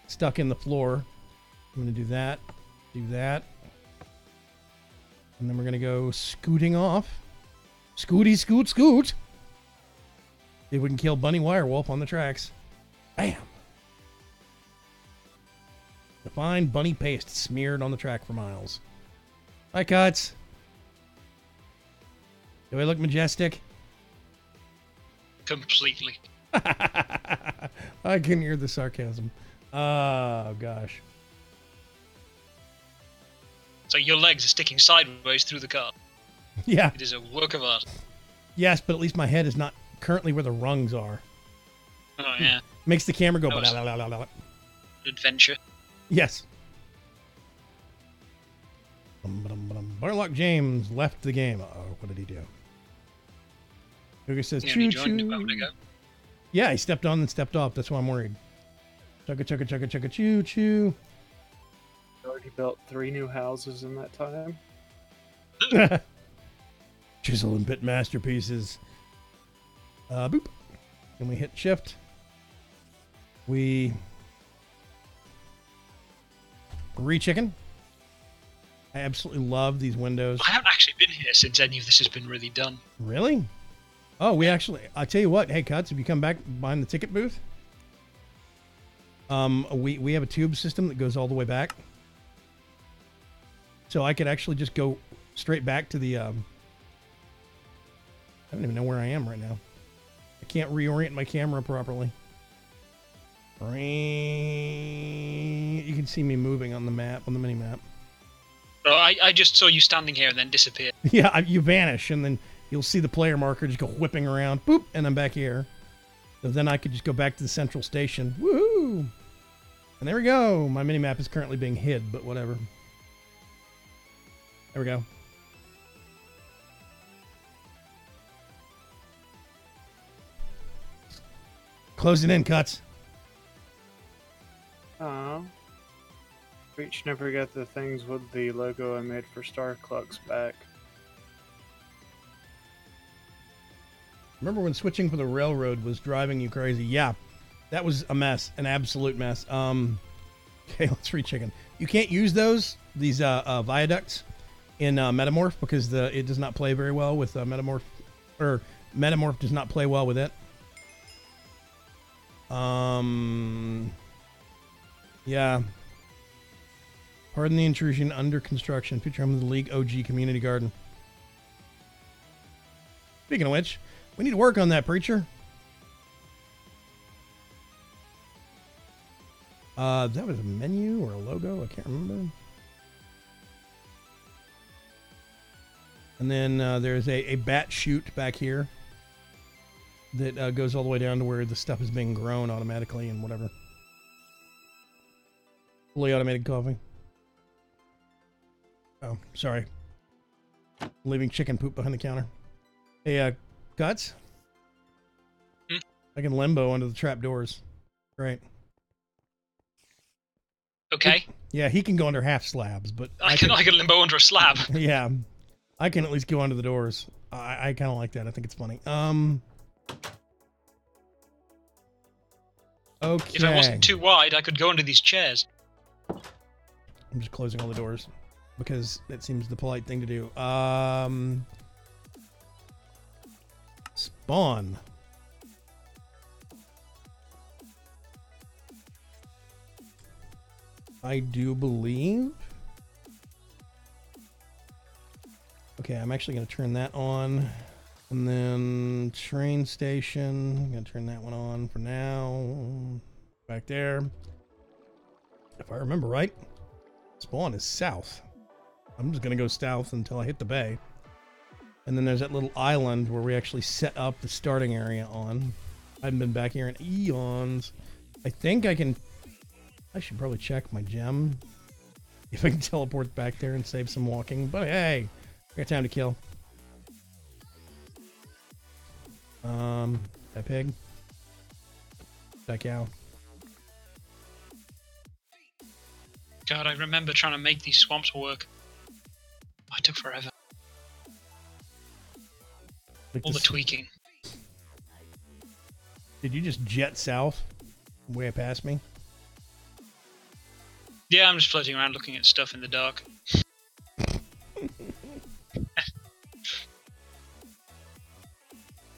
stuck in the floor. I'm going to do that. Do that. And then we're going to go scooting off. Scooty, scoot, scoot. See if we can kill Bunny Wirewolf on the tracks. Bam. Refined bunny paste smeared on the track for miles. Hi, Cuts. Do I look majestic? Completely. I can hear the sarcasm. Oh, gosh. So your legs are sticking sideways through the car. Yeah. It is a work of art. Yes, but at least my head is not currently where the rungs are. Oh, yeah. Makes the camera go... That was- blah, blah, blah, blah. Adventure. Yes. Barlock James left the game. Uh-oh, what did he do? Hugo says, Yeah, choo he joined a choo. moment ago. Yeah, he stepped on and stepped off. That's why I'm worried. Chugga, chugga, chugga, chugga, choo choo. Already built 3 new houses in that time. Chisel and bit masterpieces. Boop. And we hit shift. We re-chicken. I absolutely love these windows. I haven't actually been here since any of this has been really done. Really? Oh, we actually... I'll tell you what. Hey, Cuts, if you come back behind the ticket booth, we have a tube system that goes all the way back. So I could actually just go straight back to the... I don't even know where I am right now. I can't reorient my camera properly. You can see me moving on the map, on the mini map. Oh, I just saw you standing here and then disappear. Yeah, you vanish, and then you'll see the player marker just go whipping around. Boop, and I'm back here. So then I could just go back to the central station. Woohoo! And there we go. My mini map is currently being hid, but whatever. There we go. Closing in, Cuts. Reach never got the things with the logo I made for Star Clucks back. Remember when switching for the railroad was driving you crazy? Yeah, that was a mess, an absolute mess. Okay, let's re-chicken. You can't use these viaducts in Metamorph because it does not play very well with Metamorph, or Metamorph does not play well with it. Yeah. Pardon the intrusion, under construction. Future home of the League OG Community Garden. Speaking of which, we need to work on that, Preacher. That was a menu or a logo? I can't remember. And then there's a bat chute back here that goes all the way down to where the stuff is being grown automatically and whatever. Fully automated coffee. Oh, sorry. Leaving chicken poop behind the counter. Hey, Guts? I can limbo under the trap doors. Great. Okay. Yeah, he can go under half slabs, but I can limbo under a slab. Yeah, I can at least go under the doors. I kind of like that. I think it's funny. Okay. If I wasn't too wide, I could go under these chairs. I'm just closing all the doors because that seems the polite thing to do. Spawn. I do believe. Okay, I'm actually going to turn that on. And then train station. I'm going to turn that one on for now. Back there. If I remember right, spawn is south. I'm just going to go south until I hit the bay. And then there's that little island where we actually set up the starting area on. I haven't been back here in eons. I think I can... I should probably check my gem. If I can teleport back there and save some walking. But hey, I got time to kill. That pig. That cow. God, I remember trying to make these swamps work. Oh, it took forever. Like All the tweaking. Did you just jet south? Way past me? Yeah, I'm just floating around looking at stuff in the dark.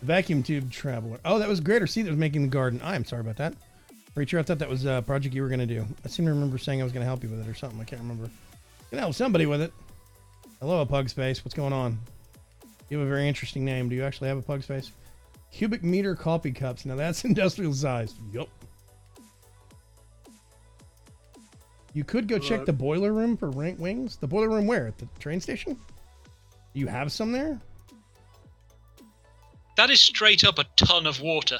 Vacuum tube traveler. Oh, that was Greater C that was making the garden. I'm sorry about that. Preacher, I thought that was a project you were going to do. I seem to remember saying I was going to help you with it or something. I can't remember. Can help somebody with it. Hello, Pug Space. What's going on? You have a very interesting name. Do you actually have a Pug Space? Cubic meter coffee cups. Now that's industrial sized. Yup. You could go check the boiler room for rank wings. The boiler room where? At the train station? Do you have some there? That is straight up a ton of water.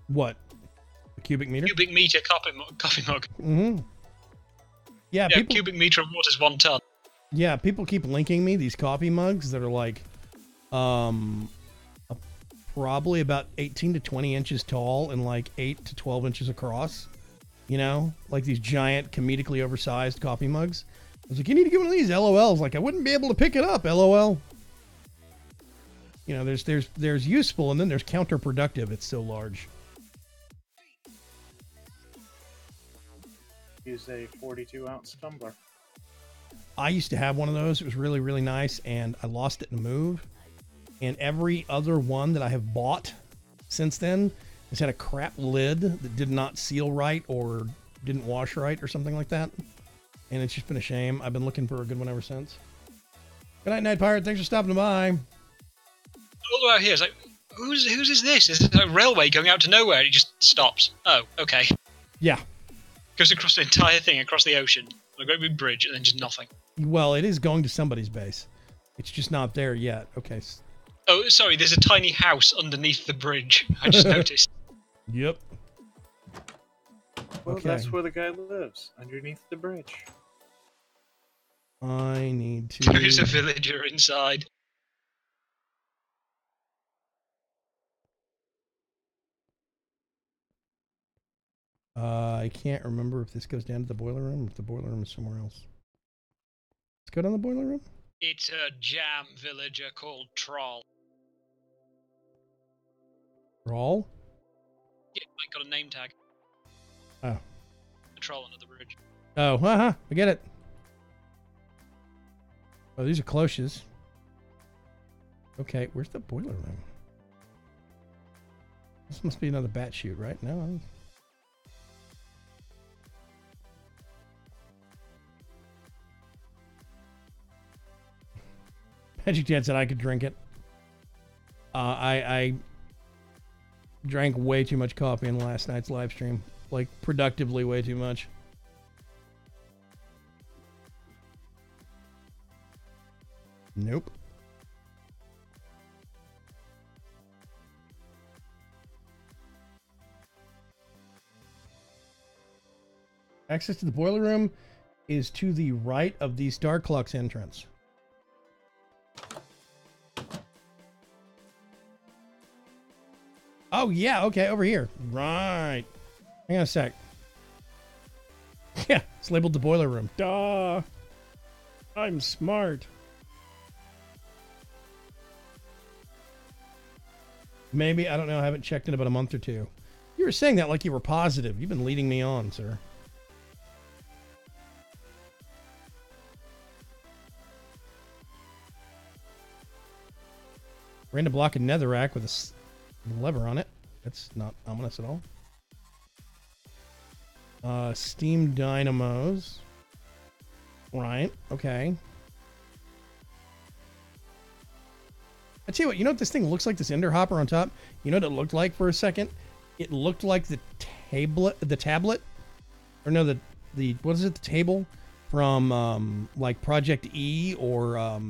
What? A cubic meter? Cubic meter coffee mug. Mm-hmm. Yeah, people, cubic meter of water is 1 ton. Yeah, people keep linking me these coffee mugs that are like probably about 18 to 20 inches tall and like 8 to 12 inches across. You know, like these giant comedically oversized coffee mugs. I was like, you need to get one of these. LOLs. Like, I wouldn't be able to pick it up. LOL. You know, there's useful and then there's counterproductive. It's so large. Use a 42-ounce tumbler. I used to have one of those. It was really, really nice, and I lost it in a move. And every other one that I have bought since then has had a crap lid that did not seal right or didn't wash right or something like that. And it's just been a shame. I've been looking for a good one ever since. Good night, Night Pirate. Thanks for stopping by. All the way out here, it's like, whose is this? Is it a railway going out to nowhere? It just stops. Oh, okay. Yeah. Goes across the entire thing, across the ocean, on a great big bridge, and then just nothing. Well, it is going to somebody's base. It's just not there yet. Okay. Oh, sorry, there's a tiny house underneath the bridge. I just noticed. Yep. Well, that's where the guy lives, underneath the bridge. I need to... There is a villager inside. I can't remember if this goes down to the boiler room or if the boiler room is somewhere else. Let's go down the boiler room. It's a jam villager called Troll. Troll? Yeah, I got a name tag. Oh. A troll under the bridge. Oh, I get it. Oh, these are cloches. Okay, where's the boiler room? This must be another bat chute, right? No. Magic Dad said I could drink it. I drank way too much coffee in last night's live stream. Like, productively way too much. Nope. Access to the boiler room is to the right of the Starclux entrance. Oh, yeah, okay, over here. Right. Hang on a sec. Yeah, it's labeled the boiler room. Duh. I'm smart. Maybe, I don't know, I haven't checked in about a month or two. You were saying that like you were positive. You've been leading me on, sir. Ran a block of netherrack with a lever on it. That's not ominous at all. Steam dynamos. Right, okay. I tell you what, you know what this thing looks like, this ender hopper on top? You know what it looked like for a second? It looked like the tablet, or no, the what is it, the table from like Project E or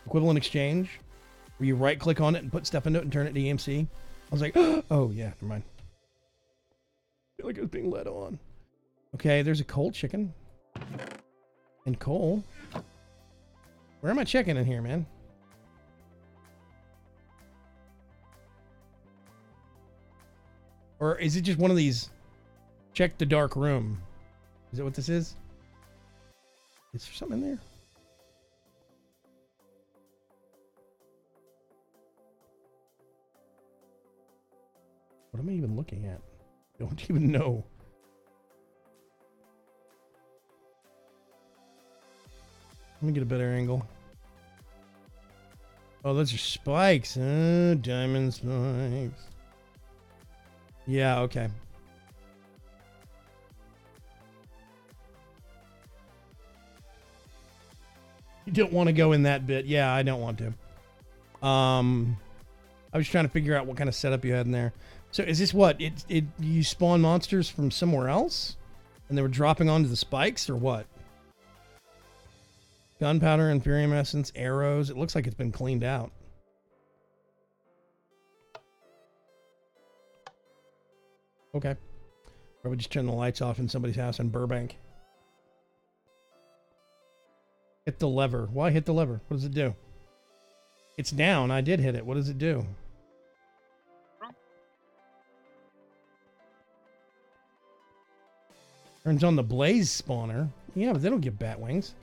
Equivalent Exchange, where you right click on it and put stuff into it and turn it to EMC. I was like, oh yeah, never mind. I feel like I was being led on. Okay, there's a cold chicken. And coal. Where am I checking in here, man? Or is it just one of these check the dark room? Is that what this is? Is there something in there? What am I even looking at? I don't even know. Let me get a better angle. Oh, those are spikes. Diamond spikes. Yeah, okay. You don't want to go in that bit. Yeah, I don't want to. I was trying to figure out what kind of setup you had in there. So is this what? You spawn monsters from somewhere else? And they were dropping onto the spikes or what? Gunpowder, Inferium Essence, arrows. It looks like it's been cleaned out. Okay. Probably just turn the lights off in somebody's house in Burbank. Hit the lever. Why hit the lever? What does it do? It's down. I did hit it. What does it do? Turns on the blaze spawner. Yeah, but they don't give bat wings.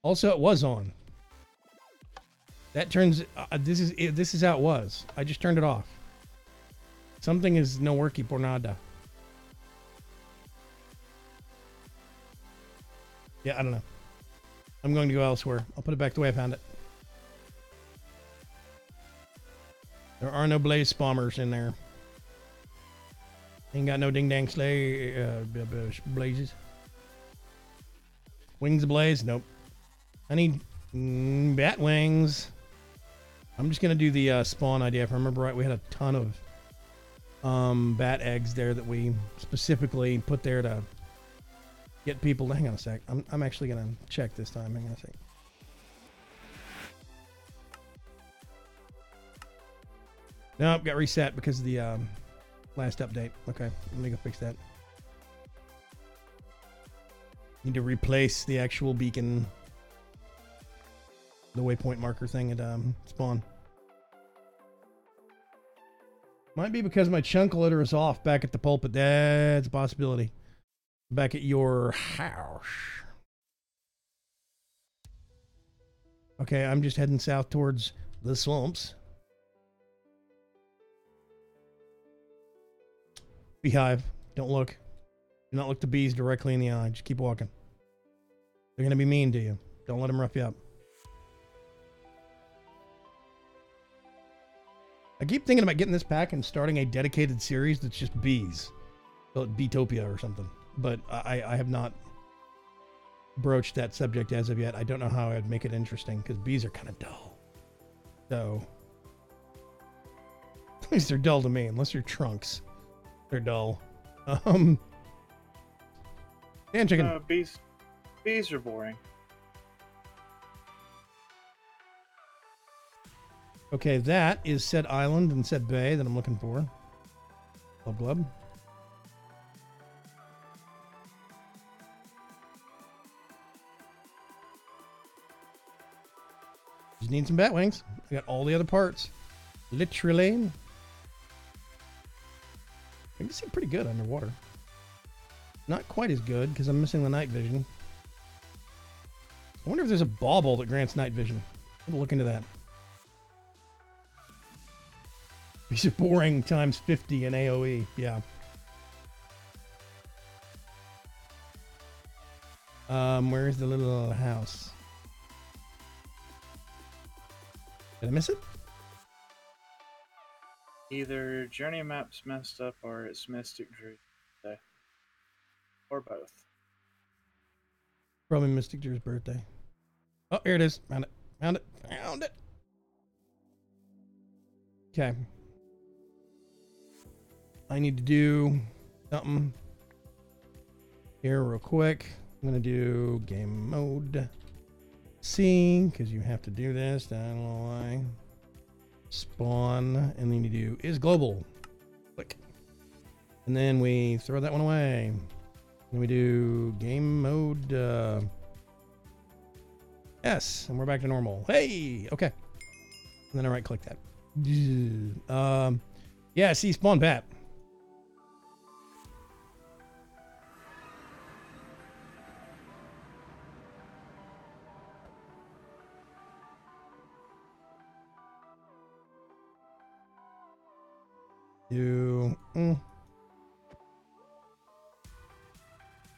Also, it was on. That turns. This is how it was. I just turned it off. Something is no worky por nada. Yeah, I don't know. I'm going to go elsewhere. I'll put it back the way I found it. There are no blaze spawners in there. Ain't got no ding dang slay blazes. Wings ablaze? Nope. I need bat wings. I'm just gonna do the spawn idea. If I remember right, we had a ton of bat eggs there that we specifically put there to get people to hang on a sec. I'm actually gonna check this time. Hang on a sec. Nope, got reset because of the last update. Okay, let me go fix that. Need to replace the actual beacon, the waypoint marker thing at spawn. Might be because my chunk loader is off back at the pulpit. That's a possibility. Back at your house. Okay, I'm just heading south towards the swamps. Beehive. Don't look. Do not look the bees directly in the eye. Just keep walking. They're going to be mean to you. Don't let them rough you up. I keep thinking about getting this pack and starting a dedicated series that's just bees. Call it Beetopia or something. But I have not broached that subject as of yet. I don't know how I'd make it interesting because bees are kind of dull. So, at least they're dull to me, unless you're trunks. They're dull. And chicken. Bees are boring. Okay, that is said island and said bay that I'm looking for. Glub glub. Just need some bat wings. I got all the other parts. Literally. I can see pretty good underwater. Not quite as good because I'm missing the night vision. I wonder if there's a bauble that grants night vision. I'll look into that. Piece of boring times 50 in AoE. Yeah. Where's the little house? Did I miss it? Either journey map's messed up or it's Mystic Drew's birthday. Or both. Probably Mystic Drew's birthday. Oh, here it is. Found it. Found it. Found it. Okay. I need to do something here real quick. I'm going to do game mode C because you have to do this. I don't know why. Spawn, and then you do is global. Click. And then we throw that one away. And we do game mode S, and we're back to normal. Hey, okay. And then I right click that. Yeah, see, spawn bat.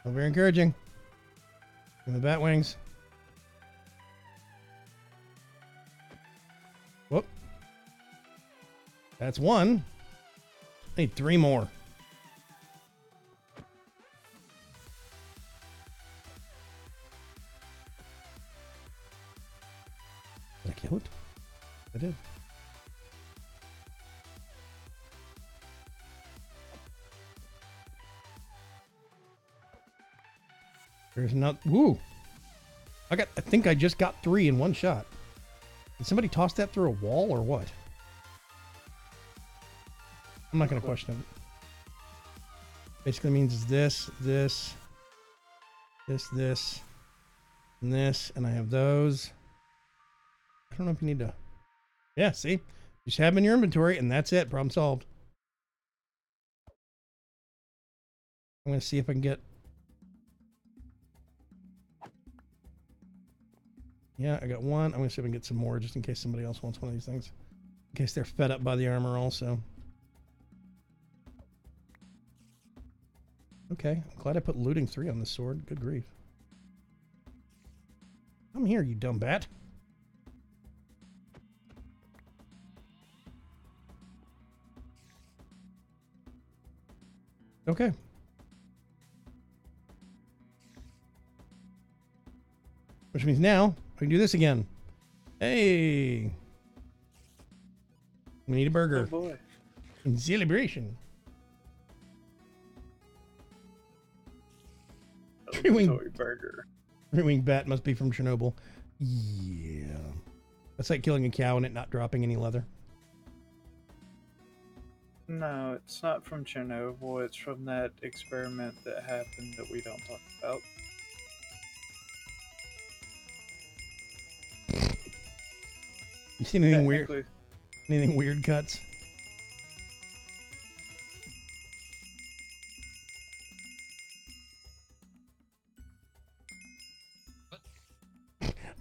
Not very encouraging. Give me the bat wings. Whoop. That's one. I need 3 more. Did I kill it? I did. There's not. Woo! I think I just got 3 in one shot. Did somebody toss that through a wall or what? I'm not going to question it. Basically means it's this, and this, and I have those. I don't know if you need to. Yeah, see? Just have them in your inventory, and that's it. Problem solved. I'm going to see if I can get. Yeah, I got 1. I'm going to see if I can get some more just in case somebody else wants one of these things. In case they're fed up by the armor also. Okay, I'm glad I put looting 3 on this sword. Good grief. Come here, you dumb bat. Okay. Which means now we can do this again. Hey. We need a burger. Oh boy. In celebration. Three-wing burger. Three-wing bat must be from Chernobyl. Yeah. That's like killing a cow and it not dropping any leather. No, it's not from Chernobyl. It's from that experiment that happened that we don't talk about. You seen anything weird? Anything weird, Cuts?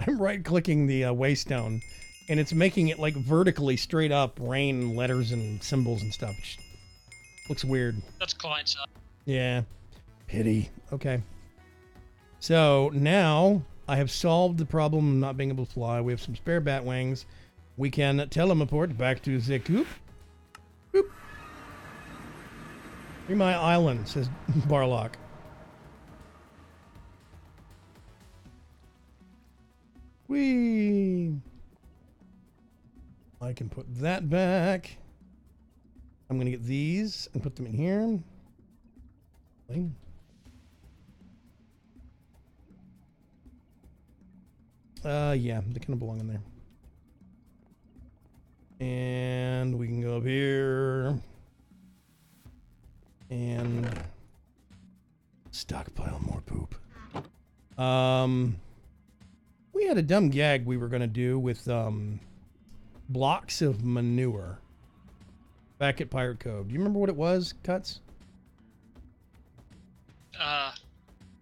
I'm right-clicking the waystone, and it's making it like vertically straight up rain letters and symbols and stuff. Which looks weird. That's client side. Yeah. Pity. Okay. So now I have solved the problem of not being able to fly. We have some spare bat wings. We can teleport back to the Coop. Boop. 3 Mile Island, says Barlock. Whee! I can put that back. I'm going to get these and put them in here. Yeah, they kind of belong in there. And we can go up here. And stockpile more poop. We had a dumb gag we were going to do with blocks of manure back at Pirate Cove. Do you remember what it was, Cuts?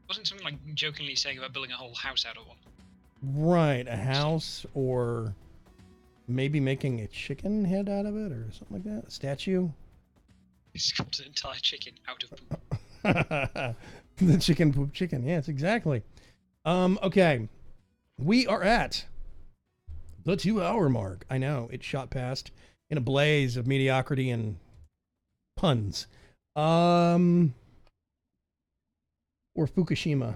Wasn't something like jokingly saying about building a whole house out of one? Right, a house, or maybe making a chicken head out of it or something like that. A statue. It's got an entire chicken out of poop. The chicken poop chicken. Yes, exactly. Okay. We are at the 2-hour mark. I know, it shot past in a blaze of mediocrity and puns. Or Fukushima.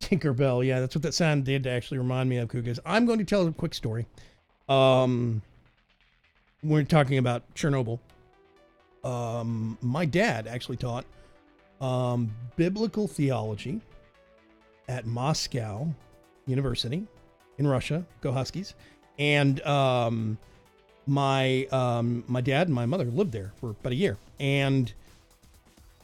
Tinkerbell. Yeah, that's what that sound did to actually remind me of, Kugas. I'm going to tell a quick story. We're talking about Chernobyl. My dad actually taught biblical theology at Moscow University in Russia. Go Huskies. And my dad and my mother lived there for about a year. And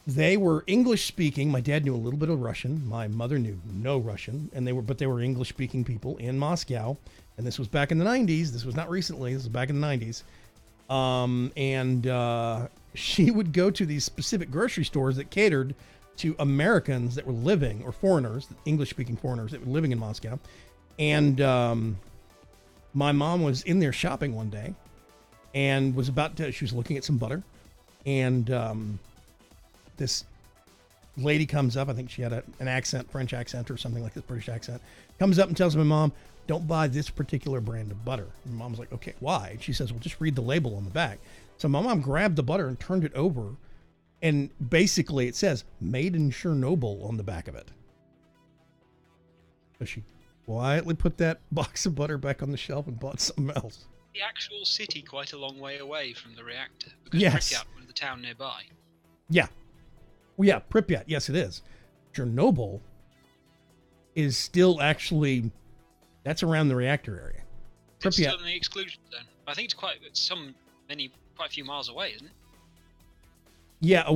they were English speaking. My dad knew a little bit of Russian. My mother knew no Russian, and they were English speaking people in Moscow. And this was back in the 90s. This was not recently. This was back in the 90s. She would go to these specific grocery stores that catered to Americans that were living, or foreigners, English speaking foreigners that were living in Moscow. And my mom was in there shopping one day and she was looking at some butter, and this lady comes up. I think she had an accent, French accent or something like this, British accent. Comes up and tells my mom, don't buy this particular brand of butter. And mom's like, okay, why? And she says, well, just read the label on the back. So my mom grabbed the butter and turned it over. And basically it says, made in Chernobyl on the back of it. So she quietly put that box of butter back on the shelf and bought something else. The actual city quite a long way away from the reactor. Because Yes. Pripyat was the town nearby. Yeah. Well, yeah, Pripyat. Yes, it is. Chernobyl is still actually, that's around the reactor area. It's still in the exclusion zone. I think it's quite a few miles away, isn't it? Yeah,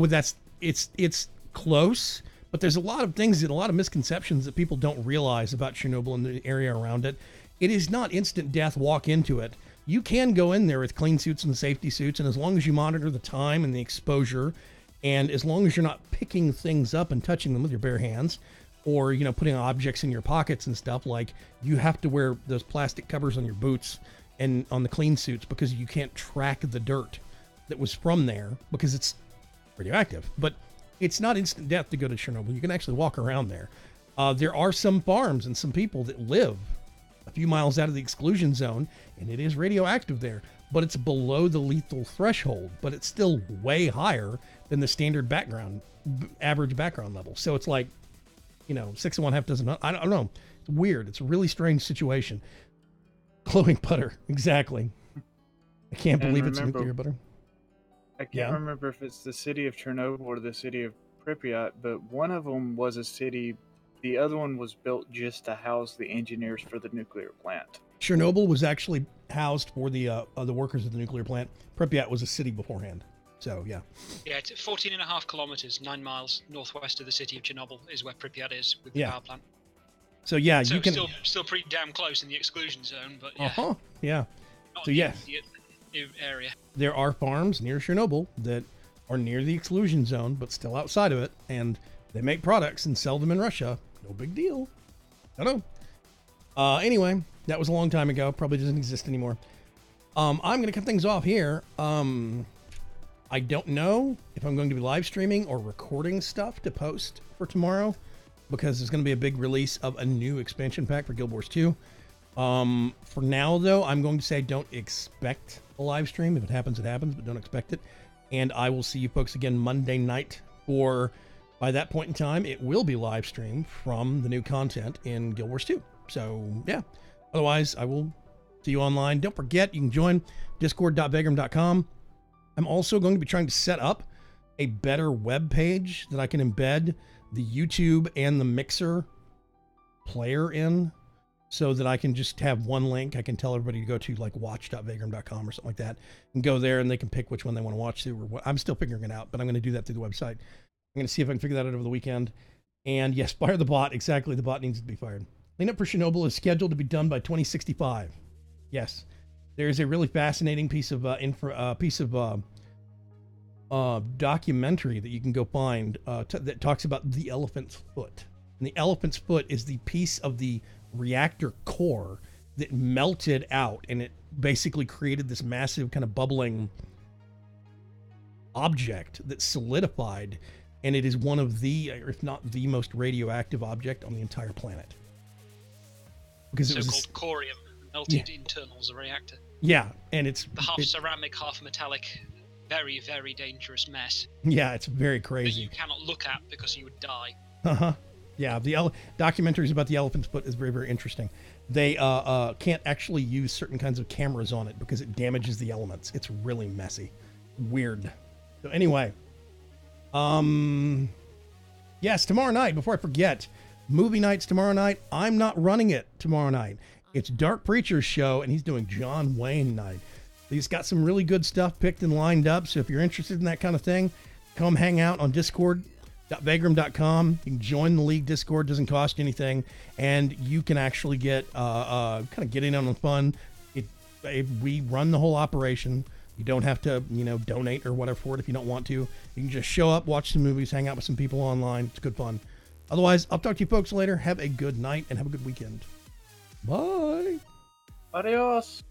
it's close, but there's a lot of misconceptions that people don't realize about Chernobyl and the area around it. It is not instant death, walk into it. You can go in there with clean suits and safety suits, and as long as you monitor the time and the exposure, and as long as you're not picking things up and touching them with your bare hands, or, putting objects in your pockets and stuff, like you have to wear those plastic covers on your boots and on the clean suits because you can't track the dirt that was from there because it's radioactive. But it's not instant death to go to Chernobyl. You can actually walk around there. There are some farms and some people that live a few miles out of the exclusion zone, and it is radioactive there, but it's below the lethal threshold, but it's still way higher than the standard average background level. So it's like, 6 and 1/2 dozen. I don't know. It's weird. It's a really strange situation. Glowing butter. Exactly. I can't believe it's nuclear butter. I can't remember if it's the city of Chernobyl or the city of Pripyat, but one of them was a city. The other one was built just to house the engineers for the nuclear plant. Chernobyl was actually housed for the workers of the nuclear plant. Pripyat was a city beforehand. So, yeah. Yeah, it's 14.5 kilometers, 9 miles northwest of the city of Chernobyl is where Pripyat is with the power plant. So, yeah, so you can... Still pretty damn close in the exclusion zone, but yeah. Uh-huh, yeah. Not so, yes. The area. There are farms near Chernobyl that are near the exclusion zone, but still outside of it, and they make products and sell them in Russia. No big deal. I don't know. Anyway, that was a long time ago. Probably doesn't exist anymore. I'm going to cut things off here. I don't know if I'm going to be live streaming or recording stuff to post for tomorrow because there's going to be a big release of a new expansion pack for Guild Wars 2. For now, though, I'm going to say don't expect a live stream. If it happens, it happens, but don't expect it. And I will see you folks again Monday night for... By that point in time, it will be live streamed from the new content in Guild Wars 2. So, yeah. Otherwise, I will see you online. Don't forget, you can join discord.vagram.com. I'm also going to be trying to set up a better web page that I can embed the YouTube and the Mixer player in so that I can just have one link I can tell everybody to go to, like watch.vagram.com or something like that, and go there and they can pick which one they want to watch to. Or what. I'm still figuring it out, but I'm going to do that through the website. I'm going to see if I can figure that out over the weekend. And yes, fire the bot. Exactly. The bot needs to be fired. Cleanup for Chernobyl is scheduled to be done by 2065. Yes. There is a really fascinating piece of documentary that you can go find that talks about the elephant's foot. And the elephant's foot is the piece of the reactor core that melted out, and it basically created this massive kind of bubbling object that solidified. And it is one of the, if not the most radioactive object on the entire planet. Because it was so-called corium, melted internals of a reactor. Yeah, and it's... The half ceramic, half metallic, very, very dangerous mess. Yeah, it's very crazy. That you cannot look at because you would die. Uh-huh. Yeah, the documentaries about the elephant's foot is very, very interesting. They can't actually use certain kinds of cameras on it because it damages the elements. It's really messy. Weird. So anyway... yes, tomorrow night, before I forget, movie nights tomorrow night. I'm not running it tomorrow night. It's Dark Preacher's show, and he's doing John Wayne night. He's got some really good stuff picked and lined up, so if you're interested in that kind of thing, come hang out on discord.vagram.com. You can join the League Discord, doesn't cost you anything, and you can actually get kind of get in on the fun. We run the whole operation. You don't have to, donate or whatever for it if you don't want to. You can just show up, watch some movies, hang out with some people online. It's good fun. Otherwise, I'll talk to you folks later. Have a good night and have a good weekend. Bye. Adios.